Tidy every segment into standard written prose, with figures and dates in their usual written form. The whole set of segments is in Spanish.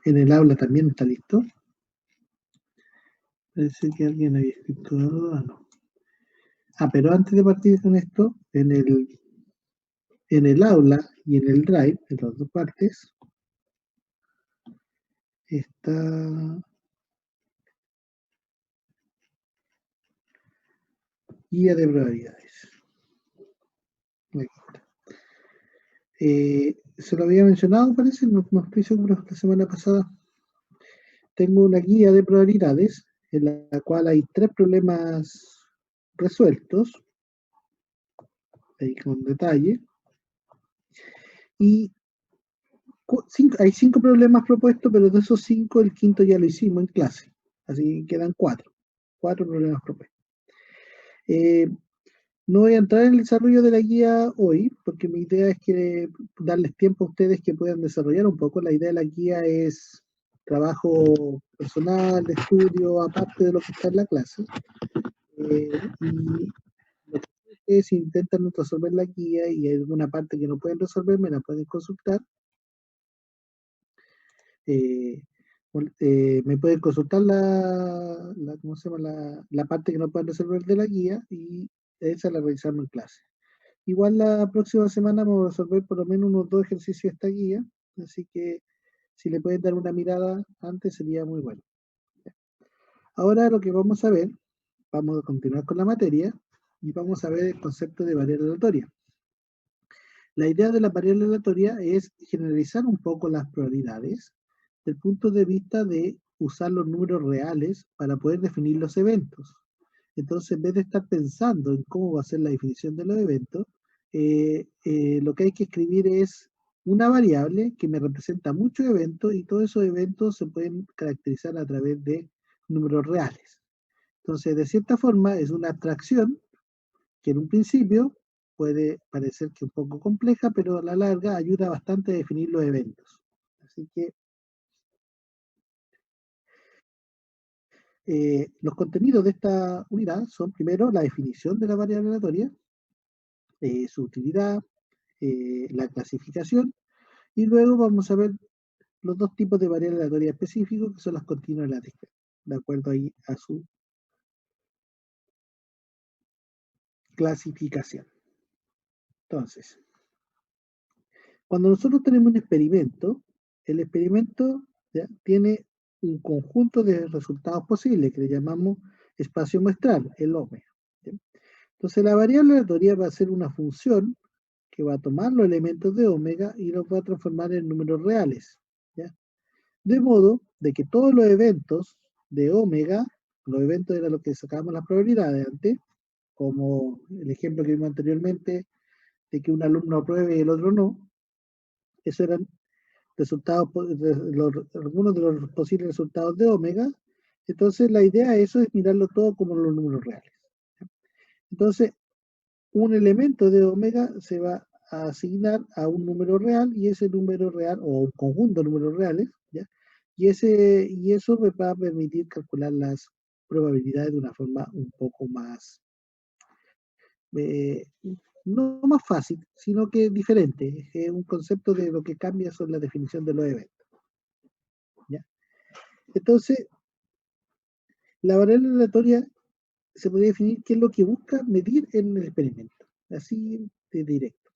En el aula también está listo. Parece que alguien había escrito algo. No. Pero antes de partir con esto, en el aula y en el drive, en las dos partes, está guía de probabilidades. Aquí está. Se lo había mencionado, parece, no estoy seguro, la semana pasada. Tengo una guía de probabilidades en la cual hay 3 problemas resueltos, ahí con detalle, y hay 5 problemas propuestos, pero de esos 5 el quinto ya lo hicimos en clase, así quedan 4 problemas propuestos. No voy a entrar en el desarrollo de la guía hoy, porque mi idea es que darles tiempo a ustedes que puedan desarrollar un poco. La idea de la guía es trabajo personal, de estudio, aparte de lo que está en la clase. Y lo que ustedes intentan resolver la guía y hay alguna parte que no pueden resolver, me la pueden consultar. Me pueden consultar ¿cómo se llama? La parte que no pueden resolver de la guía y esa la revisamos en clase. Igual la próxima semana vamos a resolver por lo menos unos 2 ejercicios de esta guía, así que si le pueden dar una mirada antes sería muy bueno. Ahora lo que vamos a ver, vamos a continuar con la materia y vamos a ver el concepto de variable aleatoria. La idea de la variable aleatoria es generalizar un poco las probabilidades del punto de vista de usar los números reales para poder definir los eventos. Entonces, en vez de estar pensando en cómo va a ser la definición de los eventos, lo que hay que escribir es una variable que me representa muchos eventos y todos esos eventos se pueden caracterizar a través de números reales. Entonces, de cierta forma, es una abstracción que en un principio puede parecer que un poco compleja, pero a la larga ayuda bastante a definir los eventos. Así que los contenidos de esta unidad son primero la definición de la variable aleatoria, su utilidad, la clasificación, y luego vamos a ver los dos tipos de variables aleatorias específicos, que son las continuas y las discretas, de acuerdo ahí a su clasificación. Entonces, cuando nosotros tenemos un experimento, el experimento ¿ya? Tiene un conjunto de resultados posibles que le llamamos espacio muestral, el omega. ¿Ya? Entonces, la variable aleatoria va a ser una función que va a tomar los elementos de omega y los va a transformar en números reales. ¿Ya? De modo de que todos los eventos de omega, los eventos eran los que sacábamos las probabilidades antes, como el ejemplo que vimos anteriormente, de que un alumno apruebe y el otro no, esos eran resultados, algunos de los posibles resultados de omega. Entonces la idea de eso es mirarlo todo como los números reales. Entonces, un elemento de omega se va a asignar a un número real y ese número real, o un conjunto de números reales, ¿ya? Y eso me va a permitir calcular las probabilidades de una forma un poco más, eh, no más fácil, sino que diferente. Es un concepto de lo que cambia son la definición de los eventos. ¿Ya? Entonces, la variable aleatoria se podría definir qué es lo que busca medir en el experimento, así de directo.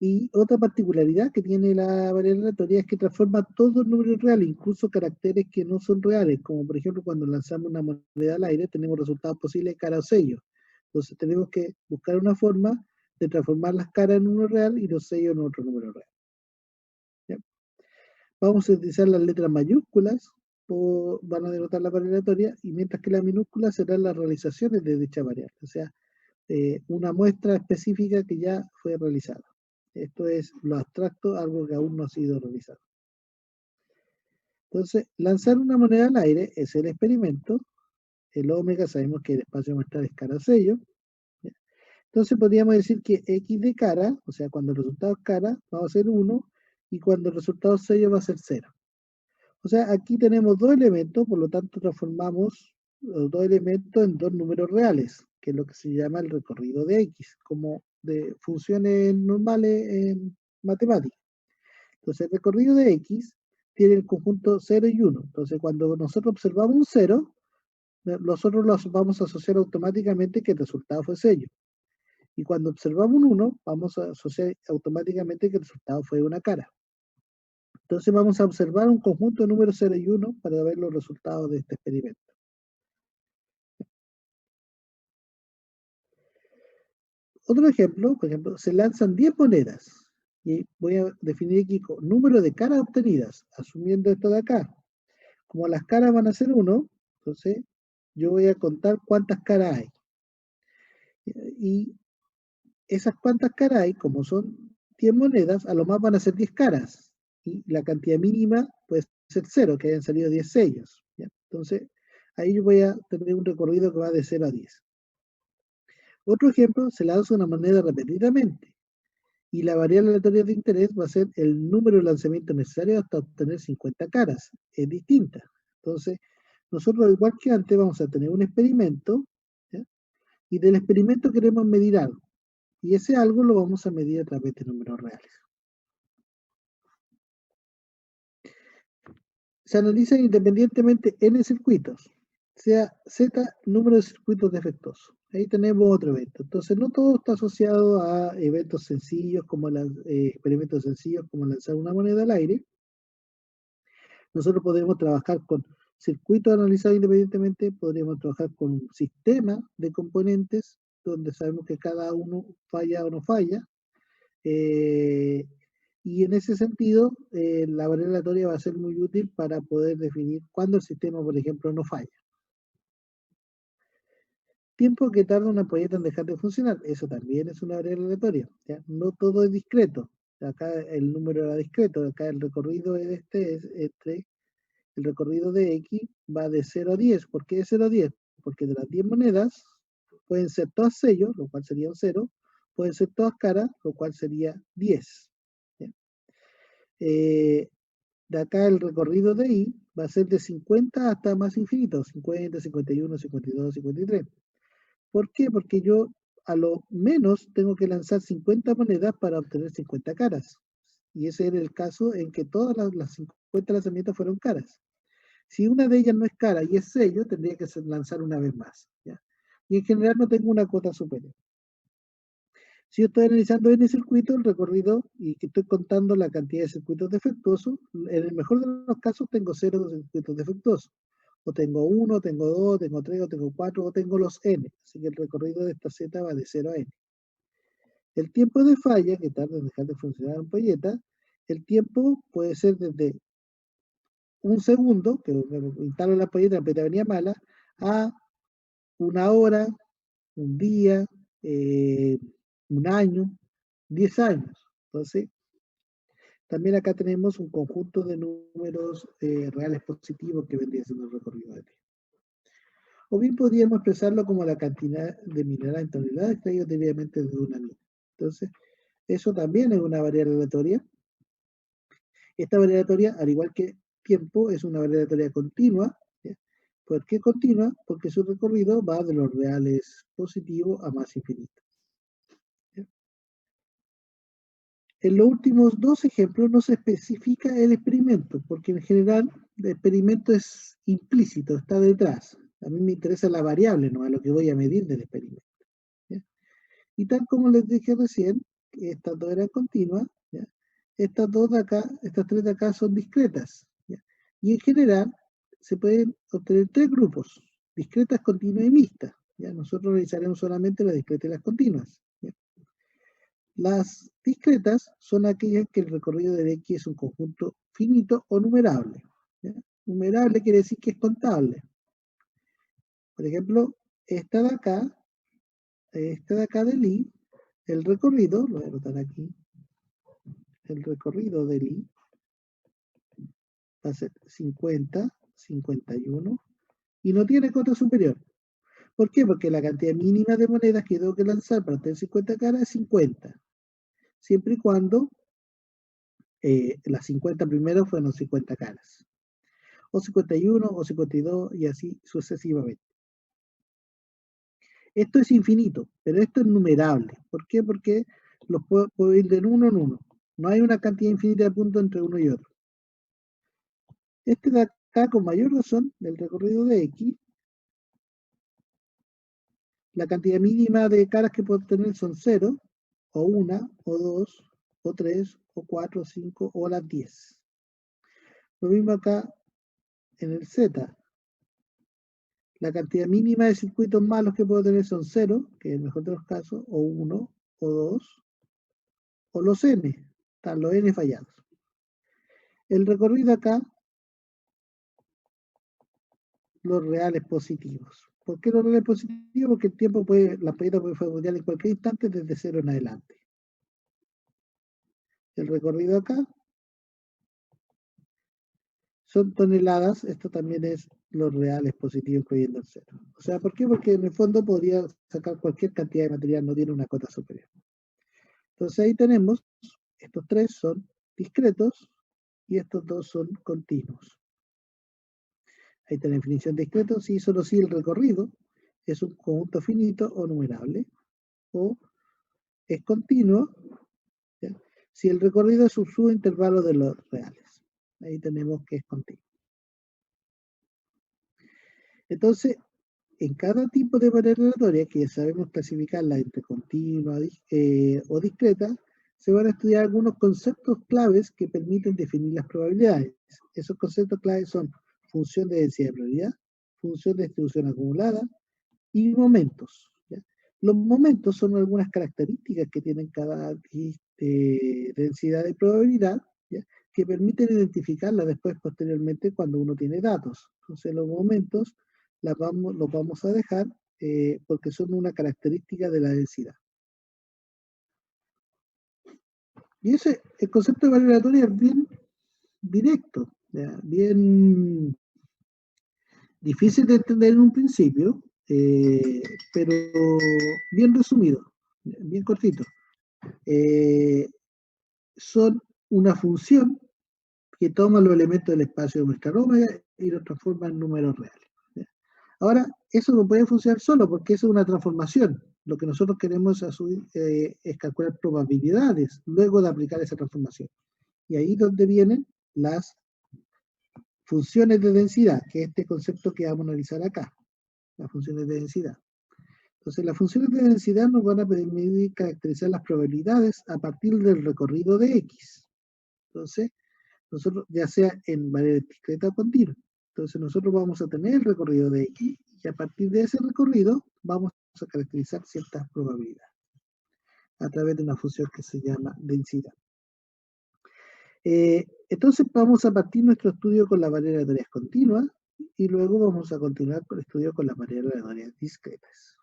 Y otra particularidad que tiene la variable aleatoria es que transforma todos los números reales, incluso caracteres que no son reales, como por ejemplo cuando lanzamos una moneda al aire tenemos resultados posibles de cara o sello. Entonces tenemos que buscar una forma de transformar las caras en un número real y los sellos en otro número real. ¿Ya? Vamos a utilizar las letras mayúsculas, van a denotar la variable aleatoria, y mientras que las minúsculas serán las realizaciones de dicha variable, o sea, una muestra específica que ya fue realizada. Esto es lo abstracto, algo que aún no ha sido realizado. Entonces, lanzar una moneda al aire es el experimento. El omega sabemos que el espacio muestral es cara sello. ¿Ya? Entonces podríamos decir que x de cara, o sea, cuando el resultado es cara, va a ser 1 y cuando el resultado es sello va a ser 0. O sea, aquí tenemos dos elementos, por lo tanto transformamos los dos elementos en dos números reales, que es lo que se llama el recorrido de x, como de funciones normales en matemáticas. Entonces, el recorrido de x tiene el conjunto 0 y 1. Entonces, cuando nosotros observamos un 0, nosotros los vamos a asociar automáticamente que el resultado fue sello. Y cuando observamos un 1, vamos a asociar automáticamente que el resultado fue una cara. Entonces vamos a observar un conjunto de números 0 y 1 para ver los resultados de este experimento. Otro ejemplo, por ejemplo, se lanzan 10 monedas y voy a definir aquí con número de caras obtenidas, asumiendo esto de acá. Como las caras van a ser 1, entonces yo voy a contar cuántas caras hay. Y esas cuantas caras hay, como son 10 monedas, a lo más van a ser 10 caras. Y la cantidad mínima puede ser 0, que hayan salido 10 sellos. ¿Ya? Entonces, ahí yo voy a tener un recorrido que va de 0 a 10. Otro ejemplo, se lanza una moneda repetidamente. Y la variable aleatoria de interés va a ser el número de lanzamientos necesarios hasta obtener 50 caras. Es distinta. Entonces, nosotros, igual que antes, vamos a tener un experimento, ¿ya? Y del experimento queremos medir algo. Y ese algo lo vamos a medir a través de números reales. Se analizan independientemente n circuitos, sea z número de circuitos defectuosos. Ahí tenemos otro evento. Entonces, no todo está asociado a eventos sencillos, como experimentos sencillos, como lanzar una moneda al aire. Nosotros podemos trabajar con circuitos analizados independientemente, podríamos trabajar con un sistema de componentes, donde sabemos que cada uno falla o no falla. Y en ese sentido, la variable aleatoria va a ser muy útil para poder definir cuándo el sistema, por ejemplo, no falla. Tiempo que tarda una ampolleta en dejar de funcionar, eso también es una variable aleatoria. ¿Ya? No todo es discreto. Acá el número era discreto, acá el recorrido es el recorrido de X va de 0 a 10. ¿Por qué de 0 a 10? Porque de las 10 monedas pueden ser todas sellos, lo cual sería un 0, pueden ser todas caras, lo cual sería 10. De acá el recorrido de I va a ser de 50 hasta más infinito, 50, 51, 52, 53. ¿Por qué? Porque yo a lo menos tengo que lanzar 50 monedas para obtener 50 caras. Y ese era el caso en que todas las 50 lanzamientos fueron caras. Si una de ellas no es cara y es sello, tendría que lanzar una vez más. ¿Ya? Y en general no tengo una cuota superior. Si yo estoy analizando n circuitos, el recorrido, y que estoy contando la cantidad de circuitos defectuosos, en el mejor de los casos tengo 0 circuitos defectuosos. O tengo 1, tengo 2, tengo 3, o tengo 4, o tengo los n. Así que el recorrido de esta z va de 0 a n. El tiempo de falla, que tarda en dejar de funcionar la ampolleta, el tiempo puede ser desde un segundo, que instalo la ampolleta venía mala, a una hora, un día, un año, 10 años. Entonces, también acá tenemos un conjunto de números reales positivos que vendría siendo el recorrido de tiempo. O bien podríamos expresarlo como la cantidad de mineral en toneladas extraído diariamente de una mina. Entonces, eso también es una variable aleatoria. Esta variable aleatoria, al igual que tiempo, es una variable aleatoria continua. ¿Ya? ¿Por qué continua? Porque su recorrido va de los reales positivos a más infinito. ¿Ya? En los últimos dos ejemplos no se especifica el experimento, porque en general el experimento es implícito, está detrás. A mí me interesa la variable, no a lo que voy a medir del experimento. ¿Ya? Y tal como les dije recién, que estas dos eran continuas, ¿ya? Estas dos de acá, estas tres de acá son discretas. ¿Ya? Y en general se pueden obtener tres grupos, discretas, continuas y mixtas. ¿Ya? Nosotros realizaremos solamente las discretas y las continuas. ¿Ya? Las discretas son aquellas que el recorrido de X es un conjunto finito o numerable. ¿Ya? Numerable quiere decir que es contable. Por ejemplo, esta de acá del I, el recorrido, lo voy a anotar aquí, el recorrido del I va a ser 50, 51, y no tiene cota superior. ¿Por qué? Porque la cantidad mínima de monedas que tengo que lanzar para tener 50 caras es 50. Siempre y cuando las 50 primero fueron 50 caras. O 51, o 52, y así sucesivamente. Esto es infinito, pero esto es numerable. ¿Por qué? Porque los puedo ir de uno en uno. No hay una cantidad infinita de puntos entre uno y otro. Este de acá, con mayor razón, del recorrido de X, la cantidad mínima de caras que puedo tener son 0, o 1, o 2, o 3, o 4, o 5, o las 10. Lo mismo acá en el Z. La cantidad mínima de circuitos malos que puedo tener son 0, que es el mejor de los casos, o 1, o 2, o los N. Están los N fallados. El recorrido acá, los reales positivos. ¿Por qué los reales positivos? Porque el tiempo la ampolleta puede fabricar en cualquier instante desde 0 en adelante. El recorrido acá son toneladas, esto también es los reales positivos incluyendo el 0. O sea, ¿por qué? Porque en el fondo podría sacar cualquier cantidad de material, no tiene una cota superior. Entonces ahí tenemos, estos tres son discretos y estos dos son continuos. Ahí está la definición de discreto, si solo si el recorrido es un conjunto finito o numerable, o es continuo, ¿ya? Si el recorrido es un subintervalo de los reales. Ahí tenemos que es continuo. Entonces, en cada tipo de variable aleatoria, que ya sabemos clasificarla entre continua o discreta, se van a estudiar algunos conceptos claves que permiten definir las probabilidades. Esos conceptos claves son función de densidad de probabilidad, función de distribución acumulada y momentos, ¿ya? Los momentos son algunas características que tienen cada densidad de probabilidad, ¿ya? Que permiten identificarla después posteriormente cuando uno tiene datos. Entonces los momentos los vamos a dejar porque son una característica de la densidad. Y el concepto de variable aleatoria es bien directo, ¿ya? Bien difícil de entender en un principio, pero bien resumido, bien cortito. Son una función que toma los elementos del espacio de nuestra ómega y los transforma en números reales. ¿Ya? Ahora, eso no puede funcionar solo porque eso es una transformación. Lo que nosotros queremos es calcular probabilidades luego de aplicar esa transformación. Y ahí es donde vienen las funciones de densidad, que es este concepto que vamos a analizar acá, las funciones de densidad. Entonces, las funciones de densidad nos van a permitir caracterizar las probabilidades a partir del recorrido de X. Entonces, nosotros, ya sea en manera discreta o continua. Entonces, nosotros vamos a tener el recorrido de X y a partir de ese recorrido vamos a caracterizar ciertas probabilidades a través de una función que se llama densidad. Entonces, vamos a partir nuestro estudio con las variables aleatorias continuas y luego vamos a continuar con el estudio con las variables aleatorias discretas.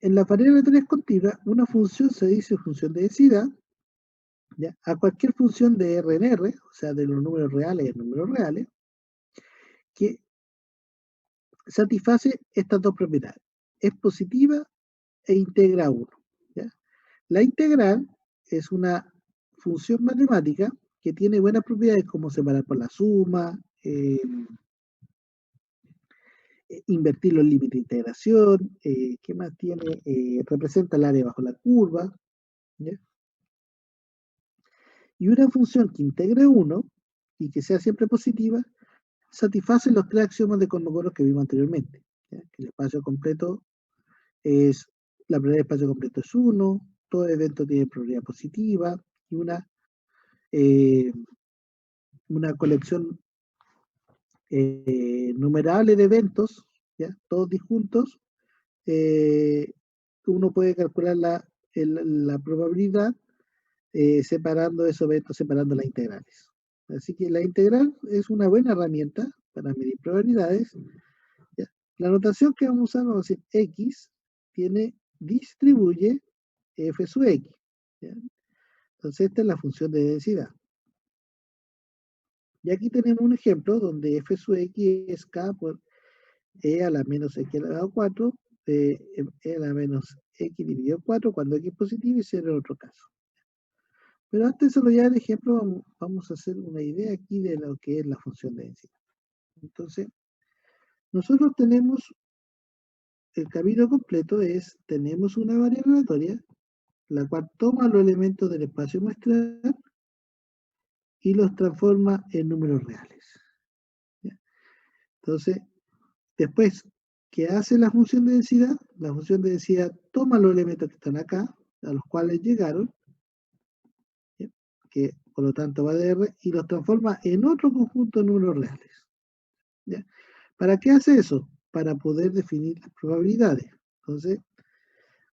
En la variable aleatoria continua, una función se dice función de densidad, ¿ya? A cualquier función de R en R, o sea, de los números reales en números reales, que satisface estas dos propiedades. Es positiva e integra 1. ¿Ya? La integral es una función matemática que tiene buenas propiedades como separar por la suma, invertir los límites de integración, ¿qué más tiene? Representa el área bajo la curva. ¿Ya? Y una función que integre 1 y que sea siempre positiva, satisface los tres axiomas de Kolmogorov que vimos anteriormente. ¿Ya? Que el espacio completo es, la probabilidad de espacio completo es 1, todo evento tiene probabilidad positiva y una colección numerable de eventos, ¿ya? Todos disjuntos, uno puede calcular la probabilidad separando esos eventos, separando las integrales. Así que la integral es una buena herramienta para medir probabilidades. ¿Ya? La notación que vamos a usar, vamos a decir, X distribuye f sub X. ¿Ya? Entonces esta es la función de densidad. Y aquí tenemos un ejemplo donde f sub X es k por e a la menos x elevado a 4, e a la menos x dividido 4 cuando x es positivo y 0 en otro caso. Pero antes de desarrollar el ejemplo, vamos a hacer una idea aquí de lo que es la función de densidad. Entonces, nosotros tenemos el camino completo tenemos una variable aleatoria, la cual toma los elementos del espacio muestral y los transforma en números reales. ¿Ya? Entonces, después, ¿qué hace la función de densidad? La función de densidad toma los elementos que están acá, a los cuales llegaron, ¿ya? Que por lo tanto va de R, y los transforma en otro conjunto de números reales. ¿Ya? ¿Para qué hace eso? Para poder definir las probabilidades. Entonces,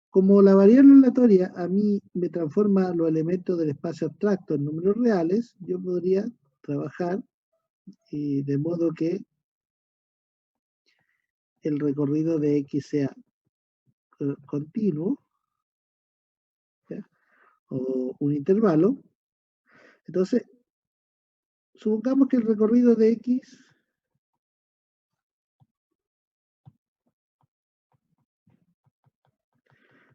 como la variable aleatoria a mí me transforma los elementos del espacio abstracto en números reales, yo podría trabajar de modo que el recorrido de X sea continuo, ¿ya? O un intervalo. Entonces, supongamos que el recorrido de X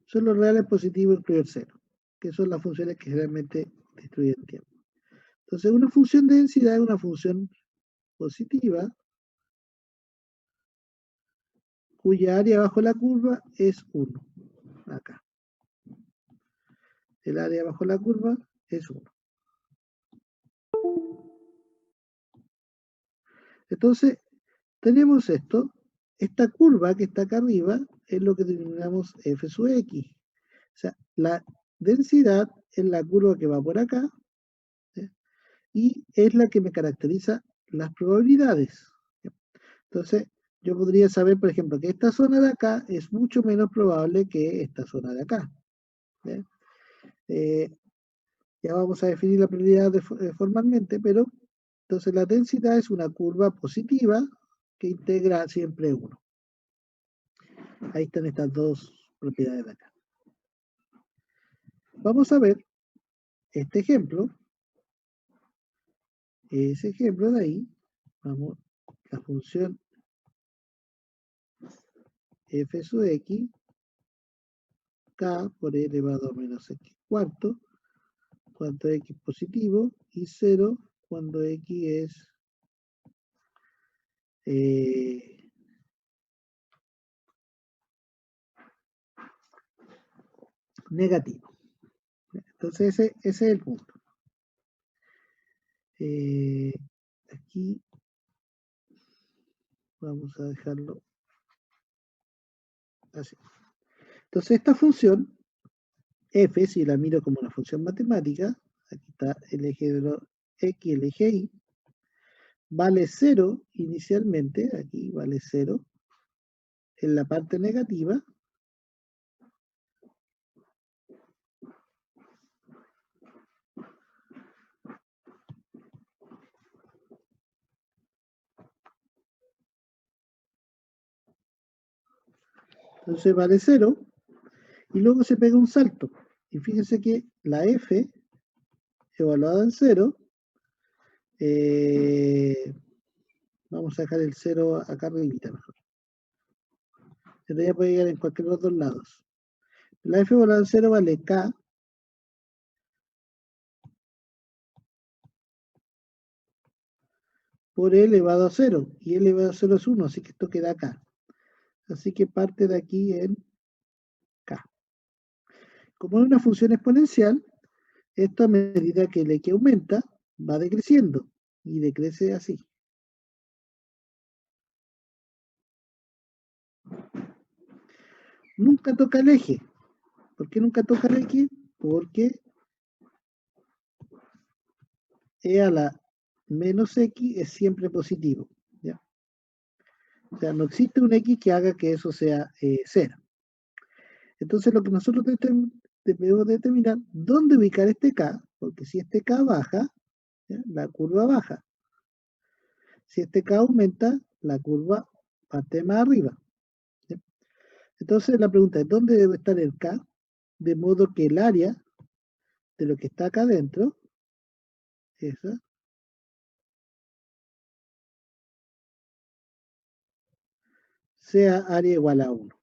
son los reales positivos incluido cero, que son las funciones que generalmente destruyen tiempo. Entonces, una función de densidad es una función positiva cuya área bajo la curva es 1, acá. El área bajo la curva es 1. Entonces, tenemos esto. Esta curva que está acá arriba es lo que denominamos f sub x. O sea, la densidad es la curva que va por acá, ¿sí? Y es la que me caracteriza las probabilidades. ¿Sí? Entonces, yo podría saber, por ejemplo, que esta zona de acá es mucho menos probable que esta zona de acá. ¿Sí? Ya vamos a definir la probabilidad formalmente, pero entonces la densidad es una curva positiva que integra siempre 1. Ahí están estas dos propiedades de acá. Vamos a ver este ejemplo. Ese ejemplo de ahí, vamos, la función f sub x, k por e elevado a menos x cuarto, cuando x positivo, y 0 cuando x es negativo. Entonces ese es el punto. Aquí vamos a dejarlo así. Entonces esta función f, si la miro como una función matemática, aquí está el eje de los x, el eje y, vale 0 inicialmente, aquí vale 0 en la parte negativa, entonces vale 0, y luego se pega un salto. Y fíjense que la f, evaluada en 0, vamos a dejar el 0 acá arriba mejor. En realidad puede llegar en cualquiera de los dos lados. La f evaluada en 0 vale k por e elevado a 0, y e elevado a 0 es 1, así que esto queda acá. Así que parte de aquí en k. Como es una función exponencial, esto a medida que el x aumenta, va decreciendo, y decrece así. Nunca toca el eje. ¿Por qué nunca toca el eje? Porque e a la menos x es siempre positivo. ¿Ya? O sea, no existe un x que haga que eso sea 0. Entonces lo que nosotros debemos determinar dónde ubicar este k, porque si este k baja, ¿ya? La curva baja. Si este k aumenta, la curva parte más arriba. ¿Ya? Entonces la pregunta es, ¿dónde debe estar el k? De modo que el área de lo que está acá adentro, esa, sea área igual a 1.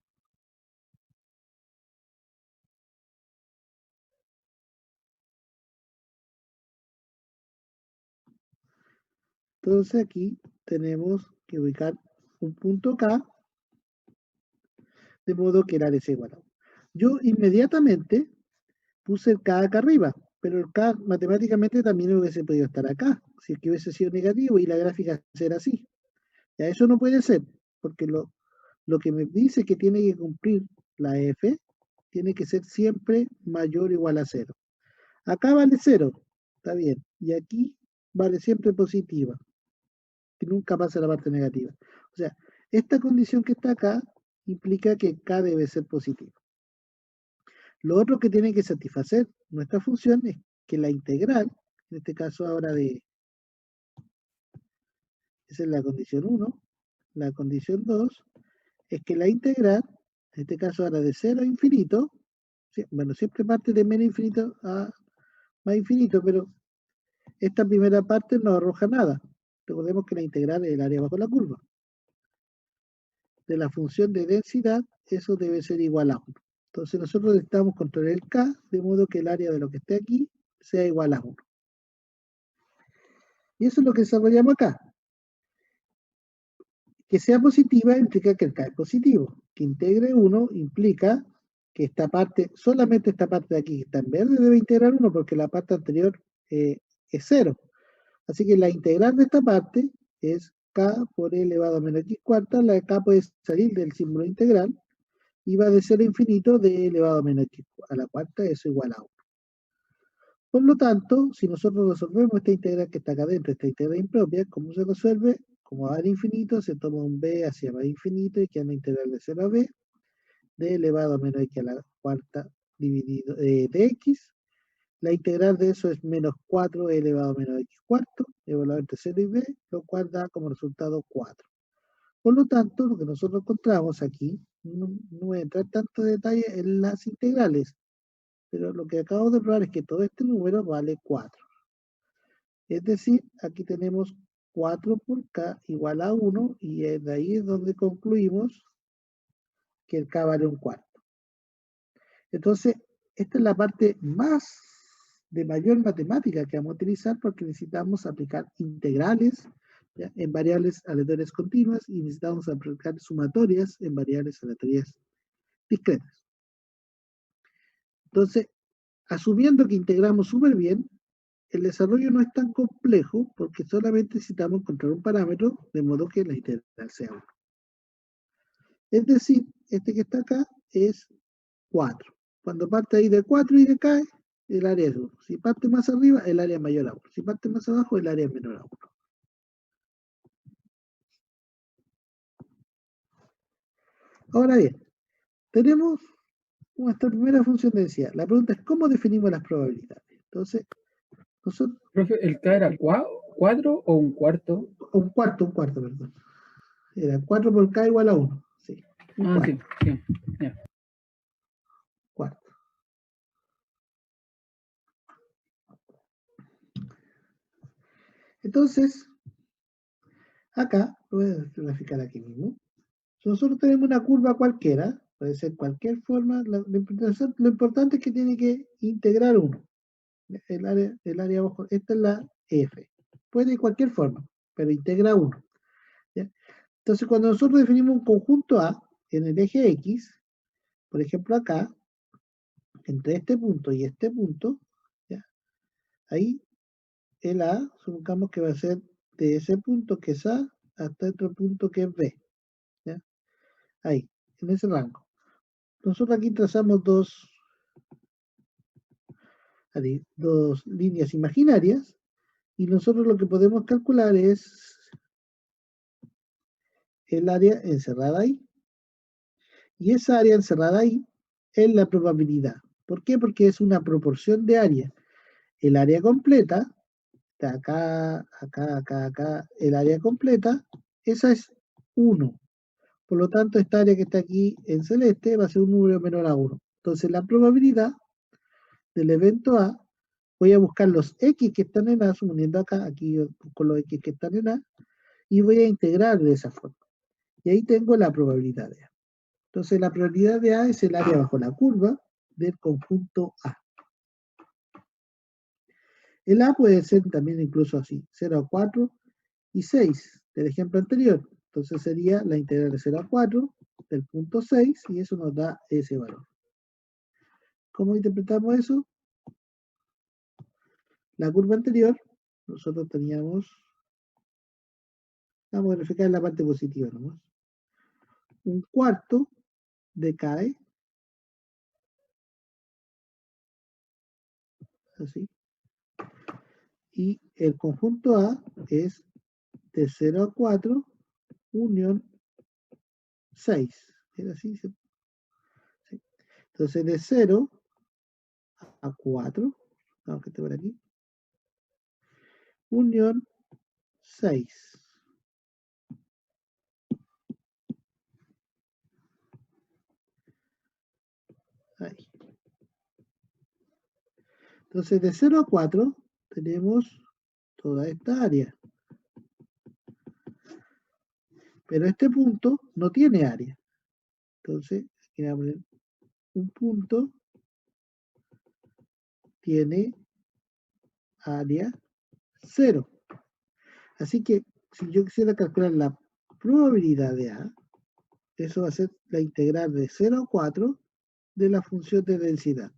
Entonces aquí tenemos que ubicar un punto K, de modo que el área sea igual a 1. Yo inmediatamente puse el K acá arriba, pero el K matemáticamente también hubiese podido estar acá, si es que hubiese sido negativo y la gráfica ser así. Ya eso no puede ser, porque lo que me dice que tiene que cumplir la F tiene que ser siempre mayor o igual a 0. Acá vale 0, está bien, y aquí vale siempre positiva, que nunca pasa la parte negativa. O sea, esta condición que está acá implica que K debe ser positivo. Lo otro que tiene que satisfacer nuestra función es que la integral, en este caso ahora esa es la condición 1, la condición 2 es que la integral, en este caso ahora de 0 a infinito, bueno, siempre parte de menos infinito a más infinito, pero esta primera parte no arroja nada. Recordemos que la integral es el área bajo la curva. De la función de densidad, eso debe ser igual a 1. Entonces nosotros necesitamos controlar el K, de modo que el área de lo que esté aquí sea igual a 1. Y eso es lo que desarrollamos acá. Que sea positiva implica que el K es positivo. Que integre 1 implica que esta parte, solamente esta parte de aquí que está en verde debe integrar 1 porque la parte anterior es 0. Así que la integral de esta parte es K por E elevado a menos X cuarta. La K puede salir del símbolo integral y va de 0 a infinito de E elevado a menos X a la cuarta, eso igual a 1. Por lo tanto, si nosotros resolvemos esta integral que está acá adentro, esta integral impropia, ¿cómo se resuelve? Como va al infinito, se toma un b hacia más infinito y queda una integral de 0 a b de elevado a menos x a la cuarta dividido de x. La integral de eso es menos 4 elevado a menos x cuarto, evaluado entre 0 y b, lo cual da como resultado 4. Por lo tanto, lo que nosotros encontramos aquí, no voy a entrar tanto detalle en las integrales, pero lo que acabo de probar es que todo este número vale 4. Es decir, aquí tenemos 4 por K igual a 1 y de ahí es donde concluimos que el K vale un cuarto. Entonces, esta es la parte de mayor matemática que vamos a utilizar porque necesitamos aplicar integrales, ¿ya?, en variables aleatorias continuas y necesitamos aplicar sumatorias en variables aleatorias discretas. Entonces, asumiendo que integramos súper bien, el desarrollo no es tan complejo porque solamente necesitamos encontrar un parámetro de modo que la integral sea 1. Es decir, este que está acá es 4. Cuando parte ahí de 4 y decae, el área es 1. Si parte más arriba, el área es mayor a 1. Si parte más abajo, el área es menor a 1. Ahora bien, tenemos nuestra primera función de densidad. La pregunta es, ¿cómo definimos las probabilidades? Entonces, nosotros... Profe, ¿el K era 4 o un cuarto? Un cuarto, perdón. Era 4 por K igual a 1. Sí, un cuarto. Sí. Yeah. Cuarto. Entonces, acá, lo voy a graficar aquí mismo. Si nosotros tenemos una curva cualquiera, puede ser cualquier forma, lo importante es que tiene que integrar 1. El área abajo, esta es la F. Puede ir cualquier forma, pero integra 1. ¿Ya? Entonces, cuando nosotros definimos un conjunto A en el eje X, por ejemplo acá, entre este punto y este punto, ¿ya?, ahí el A, supongamos que va a ser de ese punto que es A hasta otro punto que es B. ¿Ya? Ahí, en ese rango. Nosotros aquí trazamos dos líneas imaginarias y nosotros lo que podemos calcular es el área encerrada ahí. Y esa área encerrada ahí es la probabilidad. ¿Por qué? Porque es una proporción de área. El área completa, de acá, acá, el área completa, esa es 1. Por lo tanto, esta área que está aquí en celeste va a ser un número menor a 1. Entonces, la probabilidad del evento A, voy a buscar los X que están en A, suponiendo acá, aquí con los X que están en A, y voy a integrar de esa forma. Y ahí tengo la probabilidad de A. Entonces, la probabilidad de A es el área bajo la curva del conjunto A. El A puede ser también incluso así, 0 a 4, y 6 del ejemplo anterior. Entonces sería la integral de 0 a 4 del punto 6 y eso nos da ese valor. ¿Cómo interpretamos eso? La curva anterior, nosotros teníamos, vamos a verificar en la parte positiva nomás, un cuarto decae, así, y el conjunto A es de 0 a 4 unión 6. ¿Era así? ¿Sí? Entonces de 0 a 4, vamos que esté por aquí, unión 6. Ahí. Entonces de 0 a 4 tenemos toda esta área. Pero este punto no tiene área. Entonces, aquí voy a poner un punto tiene área 0. Así que si yo quisiera calcular la probabilidad de A, eso va a ser la integral de 0 a 4 de la función de densidad.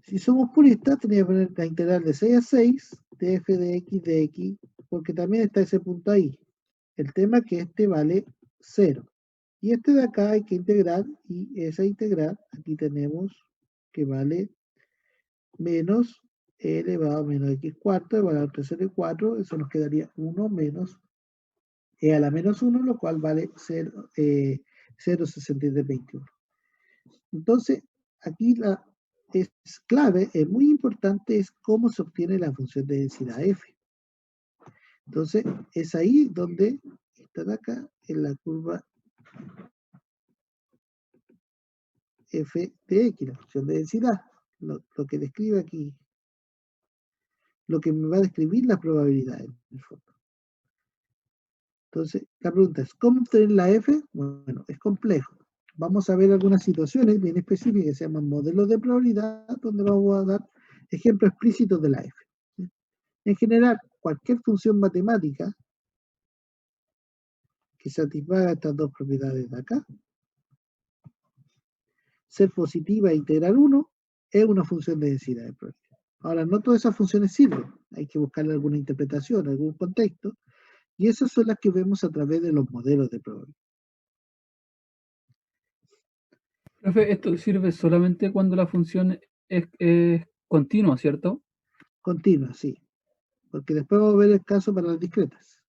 Si somos puristas, tendría que poner la integral de 6 a 6 de f de x, porque también está ese punto ahí. El tema es que este vale 0. Y este de acá hay que integrar, y esa integral, aquí tenemos que vale menos e elevado a menos x cuarto, igual entre 0 y 4, eso nos quedaría 1 menos e a la menos 1, lo cual vale 0,6321. Entonces, aquí es clave, es muy importante, es cómo se obtiene la función de densidad f. Entonces, es ahí donde está acá, en la curva f de x, la función de densidad, lo que describe aquí, lo que me va a describir las probabilidades, en el fondo. Entonces, la pregunta es, ¿cómo obtener la f? Bueno, es complejo. Vamos a ver algunas situaciones bien específicas que se llaman modelos de probabilidad, donde vamos a dar ejemplos explícitos de la f. En general, cualquier función matemática que satisfaga estas dos propiedades de acá, ser positiva e integral 1, es una función de densidad de probabilidad. Ahora, no todas esas funciones sirven. Hay que buscarle alguna interpretación, algún contexto, y esas son las que vemos a través de los modelos de probabilidad. Profe, esto sirve solamente cuando la función es continua, ¿cierto? Continua, sí. Porque después vamos a ver el caso para las discretas.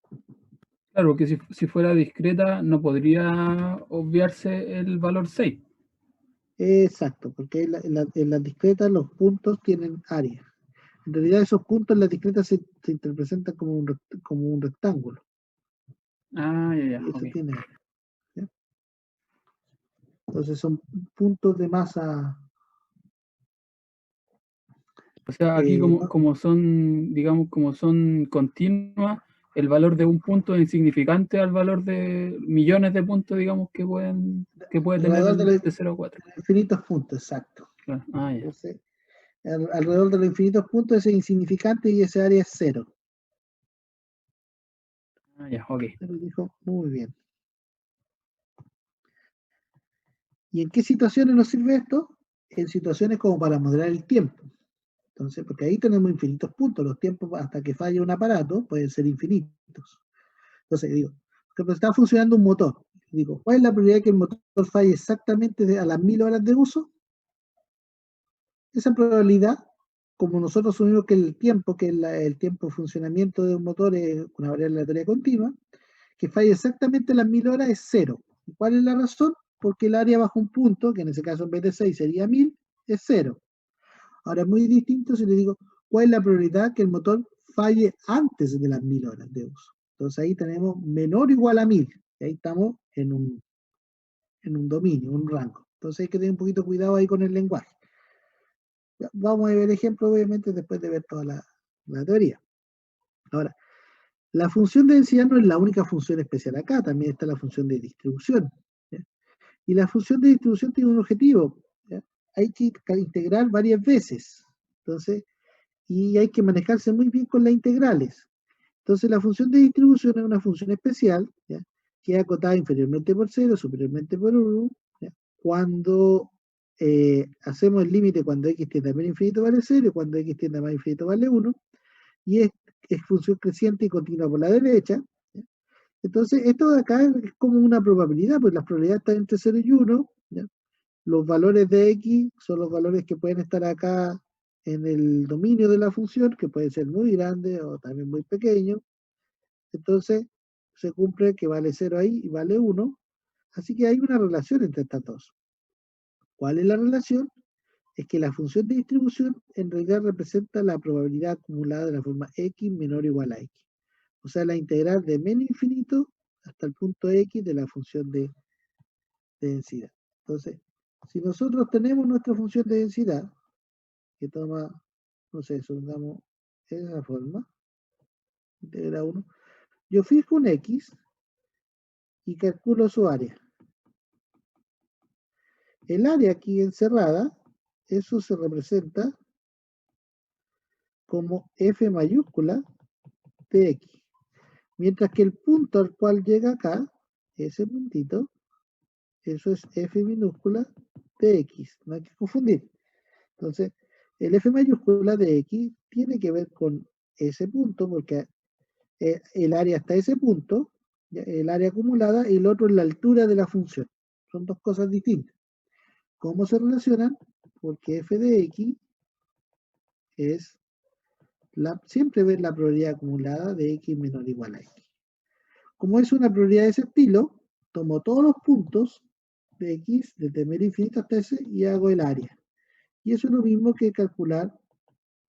Claro, que si fuera discreta no podría obviarse el valor 6. Exacto, porque en las discretas los puntos tienen área. En realidad esos puntos en las discretas se representan como un rectángulo. Ah, ya, Y eso ok. tiene área. ¿Ya? Entonces son puntos de masa. O sea, aquí como, No, como son, digamos, como son continuas, el valor de un punto es insignificante al valor de millones de puntos, digamos, que puede tener alrededor de el los de 0 a 4. infinitos puntos, exacto. Claro. Ah, ya. Entonces, alrededor de los infinitos puntos ese es insignificante y ese área es 0. Ah, ya, ok. Se lo dijo muy bien. ¿Y en qué situaciones nos sirve esto? En situaciones como para modelar el tiempo. Entonces, porque ahí tenemos infinitos puntos, los tiempos hasta que falle un aparato pueden ser infinitos. Entonces, digo, por ejemplo, está funcionando un motor. Digo, ¿cuál es la probabilidad de que el motor falle exactamente a las 1000 horas de uso? Esa probabilidad, como nosotros asumimos que el tiempo, el tiempo de funcionamiento de un motor es una variable aleatoria continua, que falle exactamente a las 1000 horas es 0. ¿Y cuál es la razón? Porque el área bajo un punto, que en ese caso en vez de 6 sería 1000, es 0. Ahora es muy distinto si le digo, ¿cuál es la probabilidad que el motor falle antes de las 1000 horas de uso? Entonces ahí tenemos menor o igual a 1000. Y ahí estamos en un dominio, un rango. Entonces hay que tener un poquito cuidado ahí con el lenguaje. Vamos a ver ejemplos, obviamente, después de ver toda la teoría. Ahora, la función de densidad no es la única función especial acá, también está la función de distribución. ¿Ya? Y la función de distribución tiene un objetivo. ¿Ya? hay que integrar varias veces. Entonces, y hay que manejarse muy bien con las integrales. Entonces, la función de distribución es una función especial, ¿ya? Que es acotada inferiormente por 0, superiormente por 1, ¿ya? Cuando hacemos el límite cuando x tiende a menos infinito vale 0 y cuando x tiende a más infinito vale 1, y es función creciente y continua por la derecha. ¿Ya? Entonces, esto de acá es como una probabilidad, pues las probabilidades están entre 0 y 1. ¿Ya? Los valores de x son los valores que pueden estar acá en el dominio de la función, que puede ser muy grande o también muy pequeño. Entonces, se cumple que vale 0 ahí y vale 1. Así que hay una relación entre estas dos. ¿Cuál es la relación? Es que la función de distribución en realidad representa la probabilidad acumulada de la forma x menor o igual a x. O sea, la integral de menos infinito hasta el punto x de la función de densidad. Entonces, si nosotros tenemos nuestra función de densidad, que toma, no sé, supongamos esa forma, integra 1, yo fijo un x y calculo su área. El área aquí encerrada, eso se representa como f mayúscula de x. Mientras que el punto al cual llega acá, ese puntito, eso es f minúscula de x. No hay que confundir. Entonces, el f mayúscula de x tiene que ver con ese punto, porque el área hasta ese punto, el área acumulada, y el otro es la altura de la función. Son dos cosas distintas. ¿Cómo se relacionan? Porque f de x es siempre ver la probabilidad acumulada de x menor o igual a x. Como es una probabilidad de ese estilo, tomo todos los puntos de x desde menos infinito hasta ese y hago el área. Y eso es lo mismo que calcular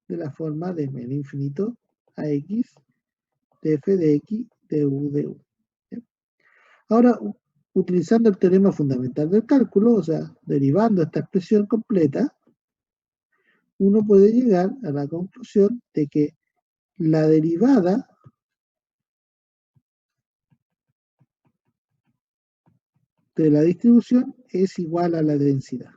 de la forma de menos infinito a x de f de x de u de u. ¿Sí? Ahora, utilizando el teorema fundamental del cálculo, o sea, derivando esta expresión completa, uno puede llegar a la conclusión de que la derivada de la distribución es igual a la densidad.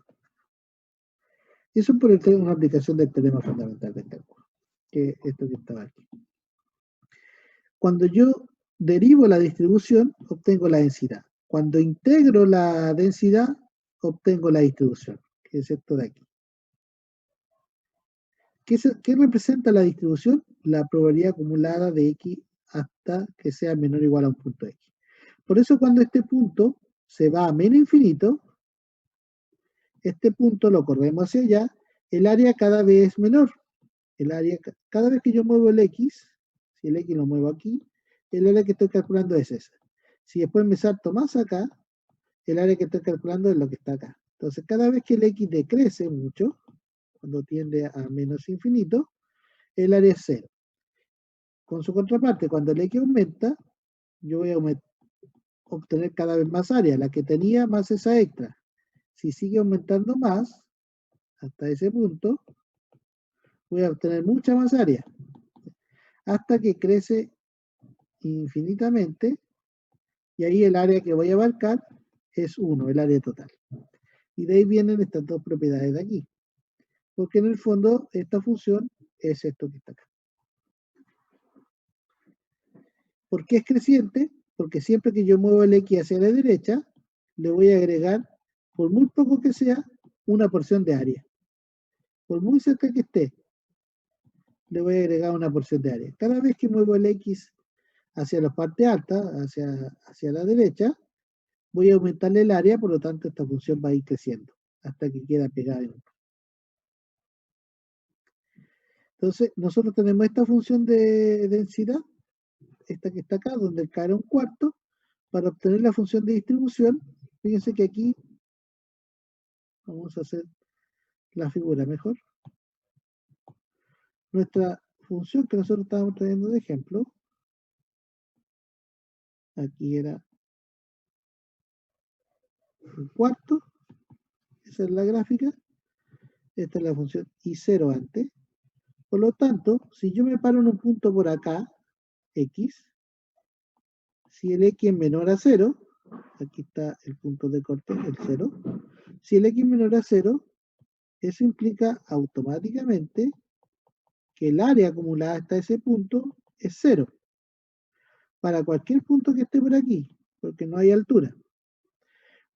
Eso por una aplicación del teorema fundamental del cálculo, que es esto que estaba aquí. Cuando yo derivo la distribución, obtengo la densidad. Cuando integro la densidad, obtengo la distribución, que es esto de aquí. ¿Qué representa la distribución? La probabilidad acumulada de x hasta que sea menor o igual a un punto x. Por eso cuando este punto se va a menos infinito, este punto lo corremos hacia allá, el área cada vez es menor. El área, cada vez que yo muevo el x, si el x lo muevo aquí, el área que estoy calculando es esa. Si después me salto más acá, el área que estoy calculando es lo que está acá. Entonces, cada vez que el x decrece mucho, cuando tiende a menos infinito, el área es 0. Con su contraparte, cuando el x aumenta, yo voy a obtener cada vez más área, la que tenía más esa extra. Si sigue aumentando más, hasta ese punto, voy a obtener mucha más área, hasta que crece infinitamente, y ahí el área que voy a abarcar es 1, el área total. Y de ahí vienen estas dos propiedades de aquí, porque en el fondo esta función es esto que está acá. ¿Por qué es creciente? Porque siempre que yo muevo el x hacia la derecha, le voy a agregar, por muy poco que sea, una porción de área. Por muy cerca que esté, le voy a agregar una porción de área. Cada vez que muevo el x hacia la parte alta, hacia la derecha, voy a aumentarle el área, por lo tanto esta función va a ir creciendo hasta que queda pegada en 1. Entonces, nosotros tenemos esta función de densidad, esta que está acá, donde el k era un cuarto. Para obtener la función de distribución, fíjense que aquí vamos a hacer la figura mejor. Nuestra función que nosotros estábamos trayendo de ejemplo, aquí era un cuarto, esa es la gráfica, esta es la función I0 antes. Por lo tanto, si yo me paro en un punto por acá, X, si el X es menor a 0, aquí está el punto de corte, el 0, si el X es menor a 0, Eso implica automáticamente que el área acumulada hasta ese punto es 0. Para cualquier punto que esté por aquí, porque no hay altura.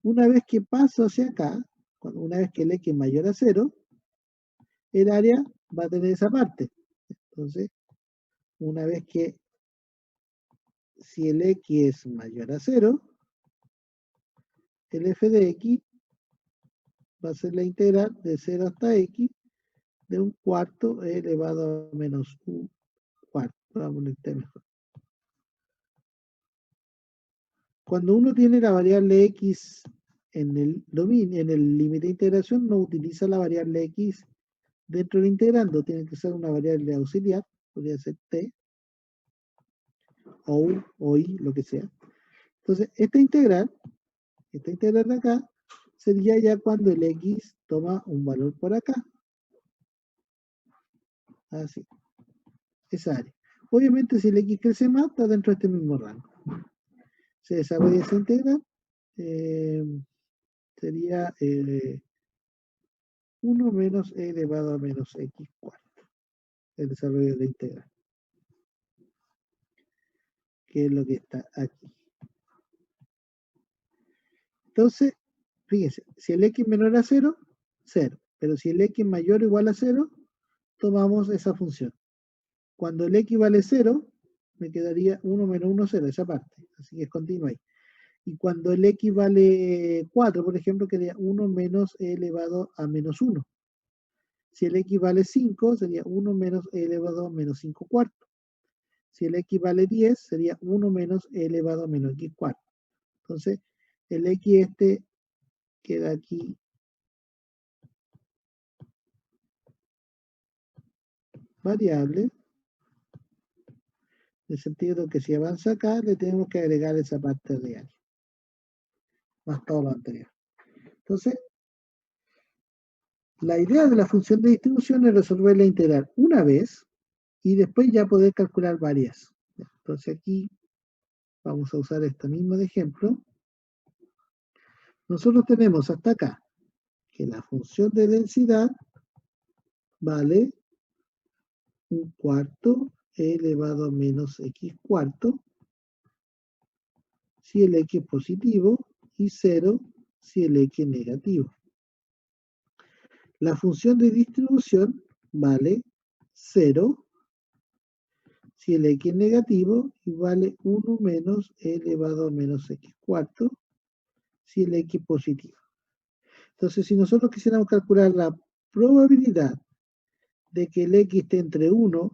Una vez que paso hacia acá, una vez que el x es mayor a 0, el área va a tener esa parte. Entonces, una vez que, si el x es mayor a 0, el f de x va a ser la integral de 0 hasta x de un cuarto elevado a menos un cuarto. Vamos a poner mejor. Cuando uno tiene la variable x en el dominio, en el límite de integración, no utiliza la variable x dentro del integrando, tiene que ser una variable auxiliar, podría ser t, o u, o i, lo que sea. Entonces, esta integral de acá, sería ya cuando el x toma un valor por acá. Así, esa área. Obviamente, si el x crece más, está dentro de este mismo rango. Se desarrolla esa integral, sería 1 menos e elevado a menos x cuarto, el desarrollo de la integral, que es lo que está aquí. Entonces, fíjense, si el x menor a 0, 0. Pero si el x mayor o igual a 0, tomamos esa función. Cuando el x vale 0, me quedaría 1 menos 1, 0, esa parte. Así que continúa ahí. Y cuando el x vale 4, por ejemplo, quedaría 1 menos e elevado a menos 1. Si el x vale 5, sería 1 menos e elevado a menos 5 cuartos. Si el x vale 10, sería 1 menos e elevado a menos x cuarto. Entonces, el x este queda aquí variable, en el sentido de que si avanza acá, le tenemos que agregar esa parte real, más todo lo anterior. Entonces, la idea de la función de distribución es resolver la integral una vez y después ya poder calcular varias. Entonces aquí vamos a usar este mismo de ejemplo. Nosotros tenemos hasta acá que la función de densidad vale un cuarto elevado a menos x cuarto si el x es positivo y 0 si el x es negativo. La función de distribución vale 0 si el x es negativo y vale 1 menos e elevado a menos x cuarto si el x es positivo. Entonces, si nosotros quisiéramos calcular la probabilidad de que el x esté entre 1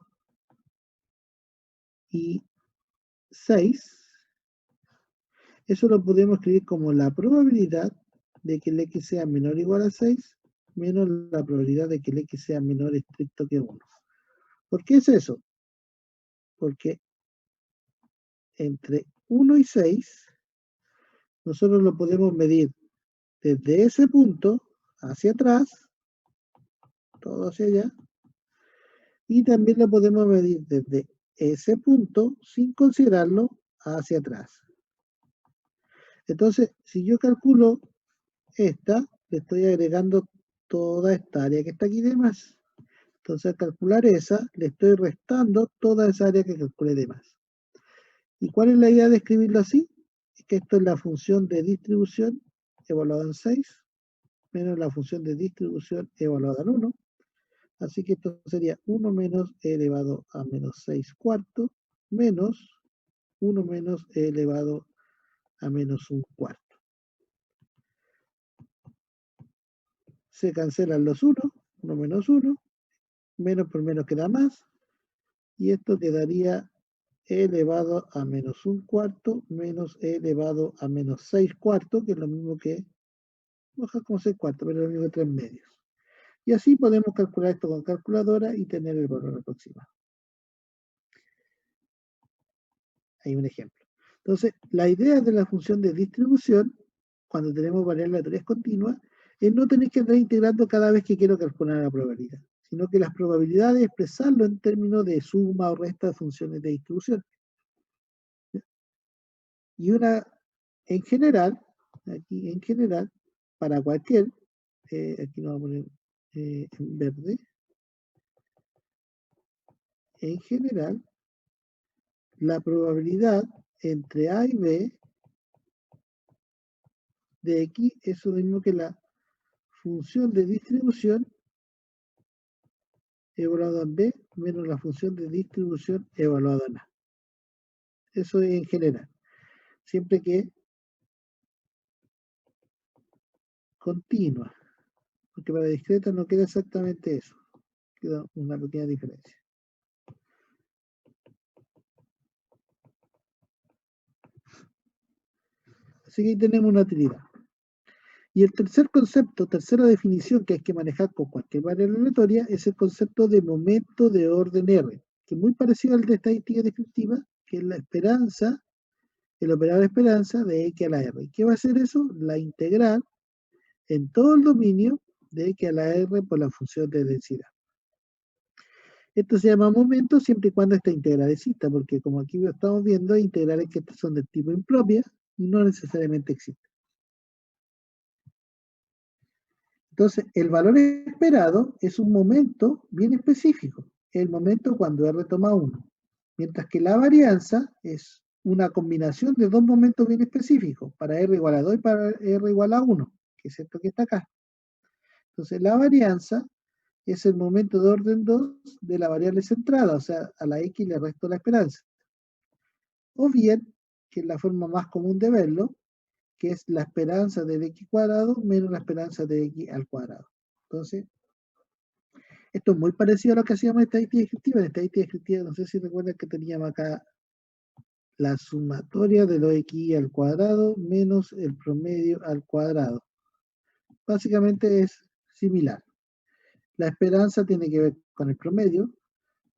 y 6, eso lo podemos escribir como la probabilidad de que el x sea menor o igual a 6 menos la probabilidad de que el x sea menor estricto que 1. ¿Por qué es eso? Porque entre 1 y 6 nosotros lo podemos medir desde ese punto hacia atrás, todo hacia allá, y también lo podemos medir desde ese punto sin considerarlo hacia atrás. Entonces, si yo calculo esta, le estoy agregando toda esta área que está aquí de más. Entonces, al calcular esa, le estoy restando toda esa área que calculé de más. ¿Y cuál es la idea de escribirlo así? Es que esto es la función de distribución evaluada en 6 menos la función de distribución evaluada en 1. Así que esto sería 1 menos e elevado a menos 6 cuartos menos 1 menos e elevado a menos 1 cuarto. Se cancelan los 1, 1 menos 1, menos por menos queda más, y esto quedaría e elevado a menos 1 cuarto menos e elevado a menos 6 cuartos, que es lo mismo que, baja como 6 cuartos, pero es lo mismo que 3 medios. Y así podemos calcular esto con calculadora y tener el valor aproximado. Hay un ejemplo. Entonces, la idea de la función de distribución, cuando tenemos variables aleatorias continuas, es no tener que andar integrando cada vez que quiero calcular la probabilidad, sino que las probabilidades expresarlo en términos de suma o resta de funciones de distribución. Y una, en general, aquí en general, para cualquier, aquí no vamos a poner en verde, en general, la probabilidad entre A y B de X es lo mismo que la función de distribución evaluada en B menos la función de distribución evaluada en A. Eso es en general. Siempre que continua. Porque para discreta no queda exactamente eso. Queda una pequeña diferencia. Así que ahí tenemos una utilidad. Y el tercer concepto, tercera definición que hay que manejar con cualquier variable aleatoria es el concepto de momento de orden R, que es muy parecido al de estadística descriptiva, que es la esperanza, el operador esperanza de X a la R. ¿Qué va a ser eso? La integral en todo el dominio de X a la R por la función de densidad. Esto se llama momento siempre y cuando esta integral exista, porque como aquí lo estamos viendo, hay integrales que son del tipo impropia y no necesariamente existen. Entonces, el valor esperado es un momento bien específico, el momento cuando R toma 1, mientras que la varianza es una combinación de dos momentos bien específicos, para R igual a 2 y para R igual a 1, que es esto que está acá. Entonces, la varianza es el momento de orden 2 de la variable centrada, o sea, a la X le resto la esperanza. O bien, que es la forma más común de verlo, que es la esperanza del X cuadrado menos la esperanza de X al cuadrado. Entonces, esto es muy parecido a lo que hacíamos en estadística descriptiva. En estadística descriptiva, no sé si recuerdan que teníamos acá la sumatoria de los X al cuadrado menos el promedio al cuadrado. Básicamente es similar. La esperanza tiene que ver con el promedio